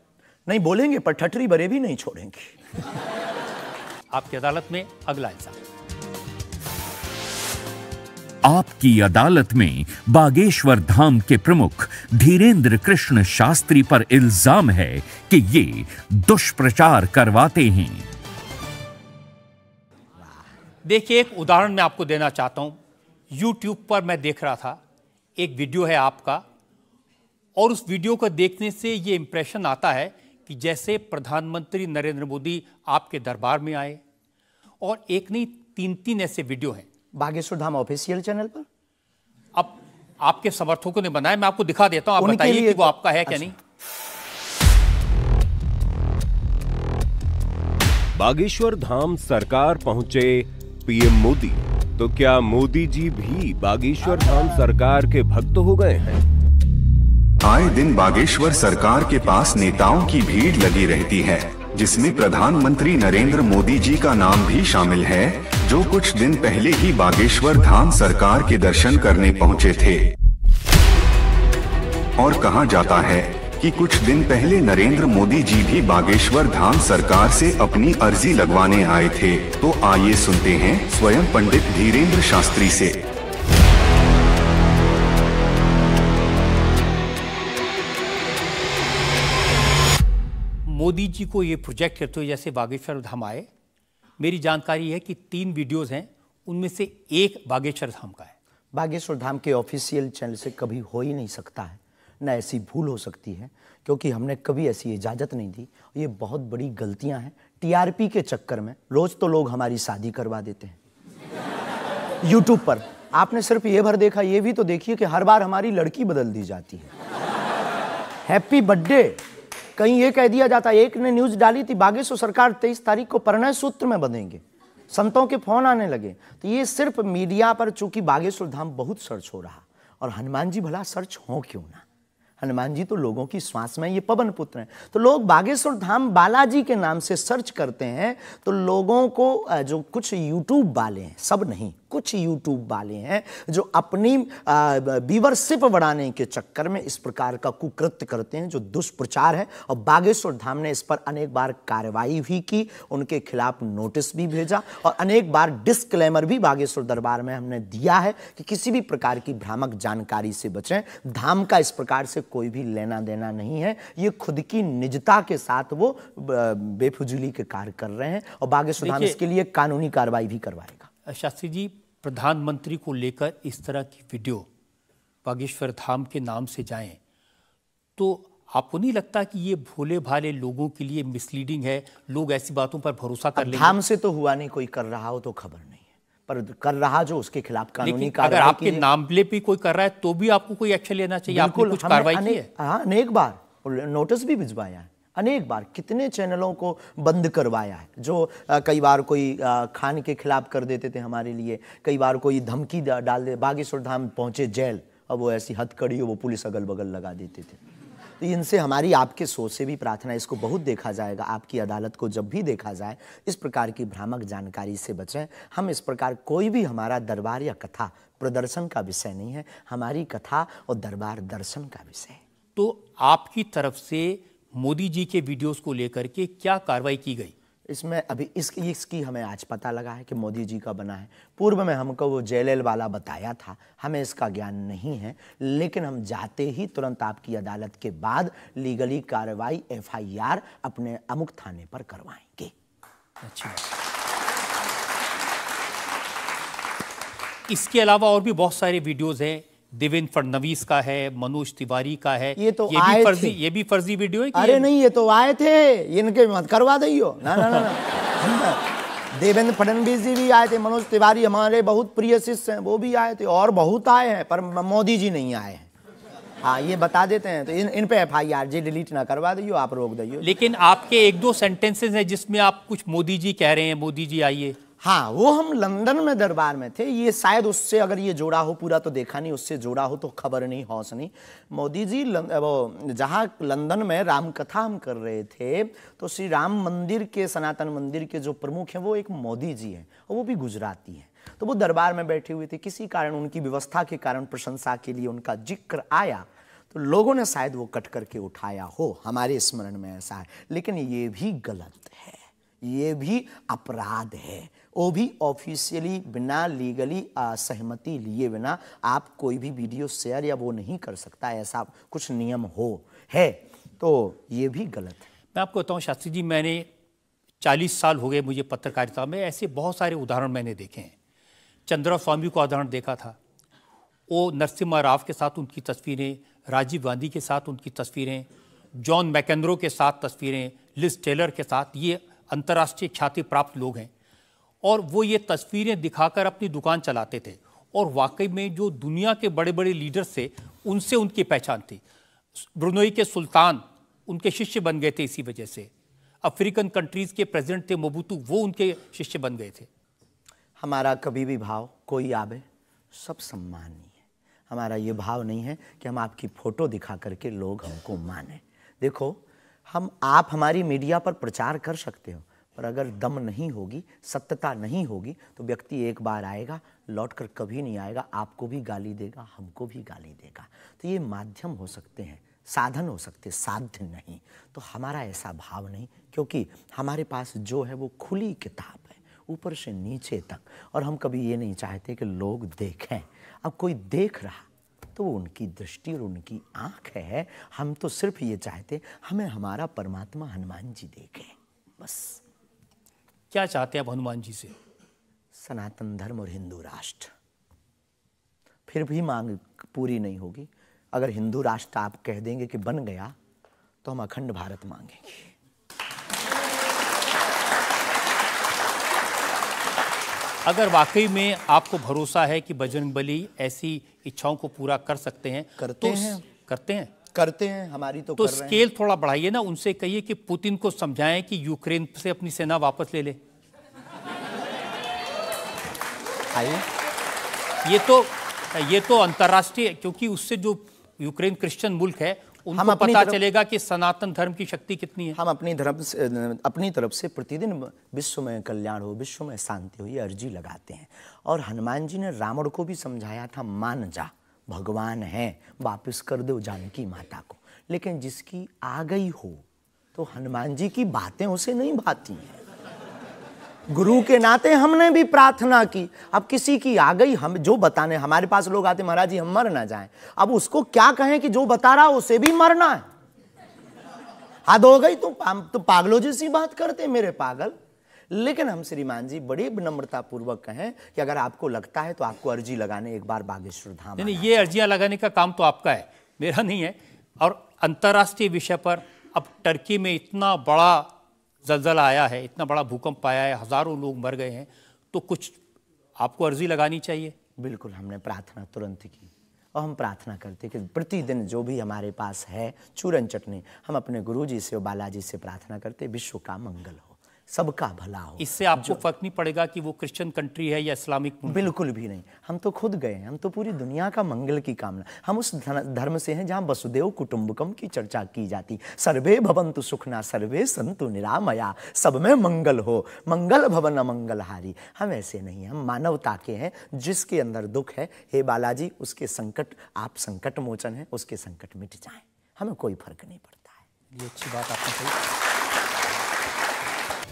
नहीं बोलेंगे, पर ठठरी बरे भी नहीं छोड़ेंगे। आपकी अदालत में अगला इंसान। आपकी अदालत में बागेश्वर धाम के प्रमुख धीरेन्द्र कृष्ण शास्त्री पर इल्जाम है कि ये दुष्प्रचार करवाते हैं। देखिए, एक उदाहरण मैं आपको देना चाहता हूं। YouTube पर मैं देख रहा था, एक वीडियो है आपका, और उस वीडियो को देखने से ये इंप्रेशन आता है कि जैसे प्रधानमंत्री नरेंद्र मोदी आपके दरबार में आए, और एक नहीं 3 ऐसे वीडियो हैं बागेश्वर धाम ऑफिशियल चैनल पर। अब आपके समर्थकों ने बनाया, मैं आपको दिखा देता हूं, आप बताइए कि वो आपका है क्या नहीं। बागेश्वर धाम सरकार पहुंचे पीएम मोदी, तो क्या मोदी जी भी बागेश्वर धाम सरकार के भक्त हो गए हैं? आए दिन बागेश्वर सरकार के पास नेताओं की भीड़ लगी रहती है, जिसमें प्रधानमंत्री नरेंद्र मोदी जी का नाम भी शामिल है, जो कुछ दिन पहले ही बागेश्वर धाम सरकार के दर्शन करने पहुंचे थे। और कहा जाता है कि कुछ दिन पहले नरेंद्र मोदी जी भी बागेश्वर धाम सरकार से अपनी अर्जी लगवाने आए थे। तो आइए सुनते हैं स्वयं पंडित धीरेन्द्र शास्त्री से। मोदी जी को ये प्रोजेक्ट करते हुए जैसे बागेश्वर धाम आए, मेरी जानकारी है कि 3 वीडियोस हैं, उनमें से एक बागेश्वर धाम का है। बागेश्वर धाम के ऑफिशियल चैनल से कभी हो ही नहीं सकता है, न ऐसी भूल हो सकती है, क्योंकि हमने कभी ऐसी इजाज़त नहीं दी। ये बहुत बड़ी गलतियां हैं। टीआरपी के चक्कर में रोज़ तो लोग हमारी शादी करवा देते हैं यूट्यूब पर। आपने सिर्फ ये भर देखा, ये भी तो देखिए कि हर बार हमारी लड़की बदल दी जाती है। हैप्पी बर्थडे कहीं ये कह दिया जाता है। एक ने न्यूज़ डाली थी, बागेश्वर सरकार 23 तारीख को परिणय सूत्र में बंधेंगे। संतों के फोन आने लगे। तो ये सिर्फ मीडिया पर, चूंकि बागेश्वर धाम बहुत सर्च हो रहा, और हनुमान जी भला सर्च हो क्यों ना, हनुमान जी तो लोगों की श्वास में, ये पवन पुत्र हैं। तो लोग बागेश्वर धाम बालाजी के नाम से सर्च करते हैं, तो लोगों को जो कुछ यूट्यूब वाले हैं, सब नहीं, कुछ यूट्यूब वाले हैं जो अपनी व्यूअरशिप बढ़ाने के चक्कर में इस प्रकार का कुकृत्य करते हैं, जो दुष्प्रचार है। और बागेश्वर धाम ने इस पर अनेक बार कार्रवाई भी की, उनके खिलाफ नोटिस भी भेजा, और अनेक बार डिस्क्लेमर भी बागेश्वर दरबार में हमने दिया है कि किसी भी प्रकार की भ्रामक जानकारी से बचें। धाम का इस प्रकार से कोई भी लेना देना नहीं है। ये खुद की निजता के साथ वो बेफुजूली के कार्य कर रहे हैं, और बागेश्वर धाम इसके लिए कानूनी कार्रवाई भी करवाएगा। शास्त्री जी, प्रधानमंत्री को लेकर इस तरह की वीडियो बागेश्वर धाम के नाम से जाएं, तो आपको नहीं लगता कि ये भोले भाले लोगों के लिए मिसलीडिंग है? लोग ऐसी बातों पर भरोसा कर लेंगे। धाम से तो हुआ नहीं, कोई कर रहा हो तो खबर नहीं है, पर कर रहा जो उसके खिलाफ कानूनी कार्रवाई। अगर आपके नामले पे कोई कर रहा है तो भी आपको कोई एक्शन लेना चाहिए। आपने कुछ कार्रवाई की है? हाँ, अनेक बार नोटिस भी भिजवाया है, अनेक बार कितने चैनलों को बंद करवाया है। जो कई बार कोई खान के खिलाफ कर देते थे हमारे लिए, कई बार कोई धमकी डाल दे, बागेश्वर धाम पहुंचे जेल, अब वो ऐसी हथकड़ी हो, वो पुलिस अगल बगल लगा देते थे। तो इनसे हमारी आपके सोच से भी प्रार्थना है, इसको बहुत देखा जाएगा, आपकी अदालत को जब भी देखा जाए, इस प्रकार की भ्रामक जानकारी से बचें। हम इस प्रकार, कोई भी हमारा दरबार या कथा प्रदर्शन का विषय नहीं है, हमारी कथा और दरबार दर्शन का विषय है। तो आपकी तरफ से मोदी जी के वीडियोस को लेकर के क्या कार्रवाई की गई? इसमें अभी इसकी हमें आज पता लगा है कि मोदी जी का बना है। पूर्व में हमको वो जेएलएल वाला बताया था, हमें इसका ज्ञान नहीं है, लेकिन हम जाते ही तुरंत आपकी अदालत के बाद लीगली कार्रवाई एफआईआर अपने अमुक थाने पर करवाएंगे। अच्छा, इसके अलावा और भी बहुत सारे वीडियोस हैं। देवेंद्र फडणवीस का है, मनोज तिवारी का है। ये तो ये भी फर्जी वीडियो है। अरे नहीं, ये तो आए थे, इनके मत करवा दियो ना ना ना, ना। देवेंद्र फडणवीस जी भी आए थे, मनोज तिवारी हमारे बहुत प्रिय शिष्य हैं, वो भी आए थे, और बहुत आए हैं, पर मोदी जी नहीं आए हैं। हाँ, ये बता देते हैं, तो इन पे एफआईआर जी डिलीट ना करवा दियो, आप रोक दियो। लेकिन आपके 1-2 सेंटेंसेस हैं जिसमें आप कुछ मोदी जी कह रहे हैं, मोदी जी आइए। हाँ, वो हम लंदन में दरबार में थे, ये शायद उससे अगर ये जोड़ा हो, पूरा तो देखा नहीं, उससे जोड़ा हो तो खबर नहीं, हौस नहीं। मोदी जी वो जहाँ लंदन में राम कथा हम कर रहे थे, तो श्री राम मंदिर के, सनातन मंदिर के जो प्रमुख हैं वो एक मोदी जी हैं, और वो भी गुजराती हैं। तो वो दरबार में बैठे हुए थे, किसी कारण उनकी व्यवस्था के कारण प्रशंसा के लिए उनका जिक्र आया, तो लोगों ने शायद वो कट करके उठाया हो, हमारे स्मरण में ऐसा है। लेकिन ये भी गलत है, ये भी अपराध है। वो भी ऑफिशियली बिना लीगली सहमति लिए बिना आप कोई भी वीडियो शेयर या वो नहीं कर सकता, ऐसा कुछ नियम है, तो ये भी गलत है। मैं आपको बताऊं शास्त्री जी, मैंने 40 साल हो गए मुझे पत्रकारिता में, ऐसे बहुत सारे उदाहरण मैंने देखे हैं। चंद्रा स्वामी का उदाहरण देखा था, वो नरसिम्हा राव के साथ उनकी तस्वीरें, राजीव गांधी के साथ उनकी तस्वीरें, जॉन मैकेंद्रो के साथ तस्वीरें, लिज टेलर के साथ, ये अंतर्राष्ट्रीय ख्याति प्राप्त लोग हैं, और वो ये तस्वीरें दिखाकर अपनी दुकान चलाते थे, और वाकई में जो दुनिया के बड़े बड़े लीडर्स थे उनसे उनकी पहचान थी। ब्रुनोई के सुल्तान उनके शिष्य बन गए थे इसी वजह से। अफ्रीकन कंट्रीज़ के प्रेसिडेंट थे मोबुतू, वो उनके शिष्य बन गए थे। हमारा कभी भी भाव, कोई आवे सब सम्मानीय है। हमारा ये भाव नहीं है कि हम आपकी फ़ोटो दिखा करके लोग हमको माने। देखो, आप हमारी मीडिया पर प्रचार कर सकते हो, पर अगर दम नहीं होगी, सत्यता नहीं होगी, तो व्यक्ति एक बार आएगा, लौटकर कभी नहीं आएगा, आपको भी गाली देगा, हमको भी गाली देगा। तो ये माध्यम हो सकते हैं, साधन हो सकते, साध्य नहीं। तो हमारा ऐसा भाव नहीं, क्योंकि हमारे पास जो है वो खुली किताब है, ऊपर से नीचे तक, और हम कभी ये नहीं चाहते कि लोग देखें। अब कोई देख रहा तो वो उनकी दृष्टि और उनकी आंख है। हम तो सिर्फ ये चाहते हमें हमारा परमात्मा हनुमान जी देखे, बस। क्या चाहते हैं आप हनुमान जी से? सनातन धर्म और हिंदू राष्ट्र। फिर भी मांग पूरी नहीं होगी। अगर हिंदू राष्ट्र आप कह देंगे कि बन गया तो हम अखंड भारत मांगेंगे। अगर वाकई में आपको भरोसा है कि बजरंगबली ऐसी इच्छाओं को पूरा कर सकते हैं, करते हैं हमारी तो कर रहे हैं। स्केल थोड़ा बढ़ाइए ना, उनसे कहिए कि पुतिन को समझाएं कि यूक्रेन से अपनी सेना वापस ले ले। ये तो अंतर्राष्ट्रीय, क्योंकि उससे जो यूक्रेन क्रिश्चियन मुल्क है उनको पता चलेगा कि सनातन धर्म की शक्ति कितनी है। हम अपनी तरफ से प्रतिदिन विश्व में कल्याण हो, विश्व में शांति हो, ये अर्जी लगाते हैं। और हनुमान जी ने रावण को भी समझाया था, मान जा भगवान है, वापस कर दो जानकी माता को। लेकिन जिसकी आ गई हो तो हनुमान जी की बातें उसे नहीं भाती हैं। गुरु के नाते हमने भी प्रार्थना की। अब किसी की आ गई, हम जो बताने, हमारे पास लोग आते, महाराज जी हम मर ना जाएं। अब उसको क्या कहें कि जो बता रहा उसे भी मरना है। हद हो गई। तो हम तो पागलों जैसी बात करते मेरे पागल। लेकिन हम श्रीमान जी बड़ी विनम्रता पूर्वक कहें कि अगर आपको लगता है तो आपको अर्जी लगाने एक बार बागेश्वर धाम। नहीं, ये अर्जियां लगाने का काम तो आपका है, मेरा नहीं है। और अंतर्राष्ट्रीय विषय पर अब टर्की में इतना बड़ा जलजला आया है, इतना बड़ा भूकंप आया है, हजारों लोग मर गए हैं, तो कुछ आपको अर्जी लगानी चाहिए। बिल्कुल, हमने प्रार्थना तुरंत की और हम प्रार्थना करते कि प्रतिदिन जो भी हमारे पास है चूरन चटनी, हम अपने गुरुजी से और बालाजी से प्रार्थना करते विश्व का मंगल हो, सबका भला हो। इससे आपको फर्क नहीं पड़ेगा कि वो क्रिश्चियन कंट्री है या इस्लामिक? बिल्कुल भी नहीं। हम तो खुद गए, हम तो पूरी दुनिया का मंगल की कामना। हम उस धर्म से हैं जहाँ वसुदेव कुटुंबकम की चर्चा की जाती। सर्वे भवन्तु सुखना सर्वे सन्तु निरामया, सब में मंगल हो, मंगल भवन अमंगलहारी। हम ऐसे नहीं हैं, हम मानवता के हैं। जिसके अंदर दुख है, हे बालाजी उसके संकट, आप संकट मोचन हैं, उसके संकट मिट जाएं, हमें कोई फर्क नहीं पड़ता है। ये अच्छी बात आपने कही।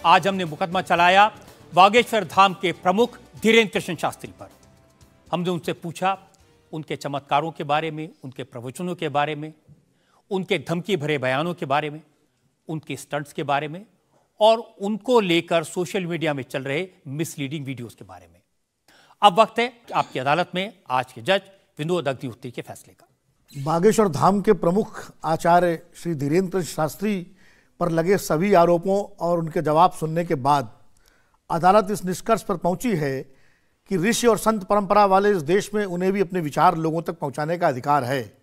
आज हमने मुकदमा चलाया बागेश्वर धाम के प्रमुख धीरेन्द्र कृष्ण शास्त्री पर। हमने उनसे पूछा उनके चमत्कारों के बारे में, उनके प्रवचनों के बारे में, उनके धमकी भरे बयानों के बारे में, उनके स्टंट्स के बारे में और उनको लेकर सोशल मीडिया में चल रहे मिसलीडिंग वीडियोस के बारे में। अब वक्त है आपकी अदालत में आज के जज विनोद अग्निहोत्री के फैसले का। बागेश्वर धाम के प्रमुख आचार्य श्री धीरेन्द्र कृष्ण शास्त्री पर लगे सभी आरोपों और उनके जवाब सुनने के बाद अदालत इस निष्कर्ष पर पहुंची है कि ऋषि और संत परंपरा वाले इस देश में उन्हें भी अपने विचार लोगों तक पहुंचाने का अधिकार है।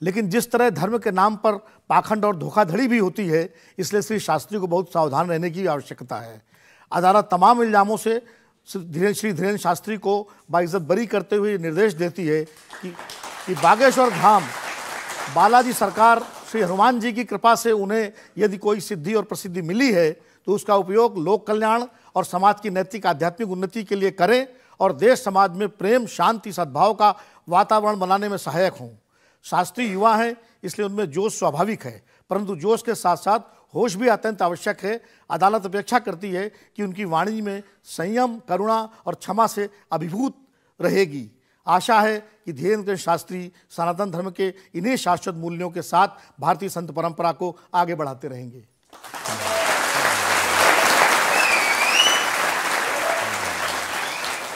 लेकिन जिस तरह धर्म के नाम पर पाखंड और धोखाधड़ी भी होती है, इसलिए श्री शास्त्री को बहुत सावधान रहने की आवश्यकता है। अदालत तमाम इल्जामों से श्री धीरेन्द्र शास्त्री को बाइज्जत बरी करते हुए निर्देश देती है कि बागेश्वर धाम बालाजी सरकार श्री हनुमान जी की कृपा से उन्हें यदि कोई सिद्धि और प्रसिद्धि मिली है तो उसका उपयोग लोक कल्याण और समाज की नैतिक आध्यात्मिक उन्नति के लिए करें और देश समाज में प्रेम, शांति, सद्भाव का वातावरण बनाने में सहायक हों। शास्त्री युवा हैं, इसलिए उनमें जोश स्वाभाविक है, परंतु जोश के साथ साथ होश भी अत्यंत आवश्यक है। अदालत अपेक्षा करती है कि उनकी वाणी में संयम, करुणा और क्षमा से अभिभूत रहेगी। आशा है कि धीरेन्द्र कृष्ण शास्त्री सनातन धर्म के इन्हीं शाश्वत मूल्यों के साथ भारतीय संत परंपरा को आगे बढ़ाते रहेंगे।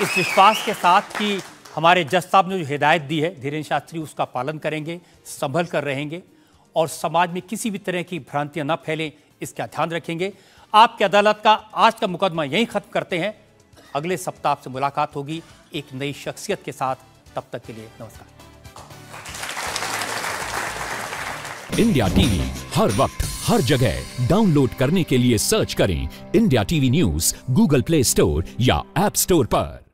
इस विश्वास के साथ कि हमारे जज साहब ने जो हिदायत दी है धीरेन्द्र शास्त्री उसका पालन करेंगे, संभल कर रहेंगे और समाज में किसी भी तरह की भ्रांतियां न फैलें, इसका ध्यान रखेंगे। आपकी अदालत का आज का मुकदमा यहीं खत्म करते हैं। अगले सप्ताह आपसे मुलाकात होगी एक नई शख्सियत के साथ। तब तक के लिए नमस्कार। इंडिया टीवी हर वक्त हर जगह डाउनलोड करने के लिए सर्च करें India TV news Google play store या ऐप स्टोर पर।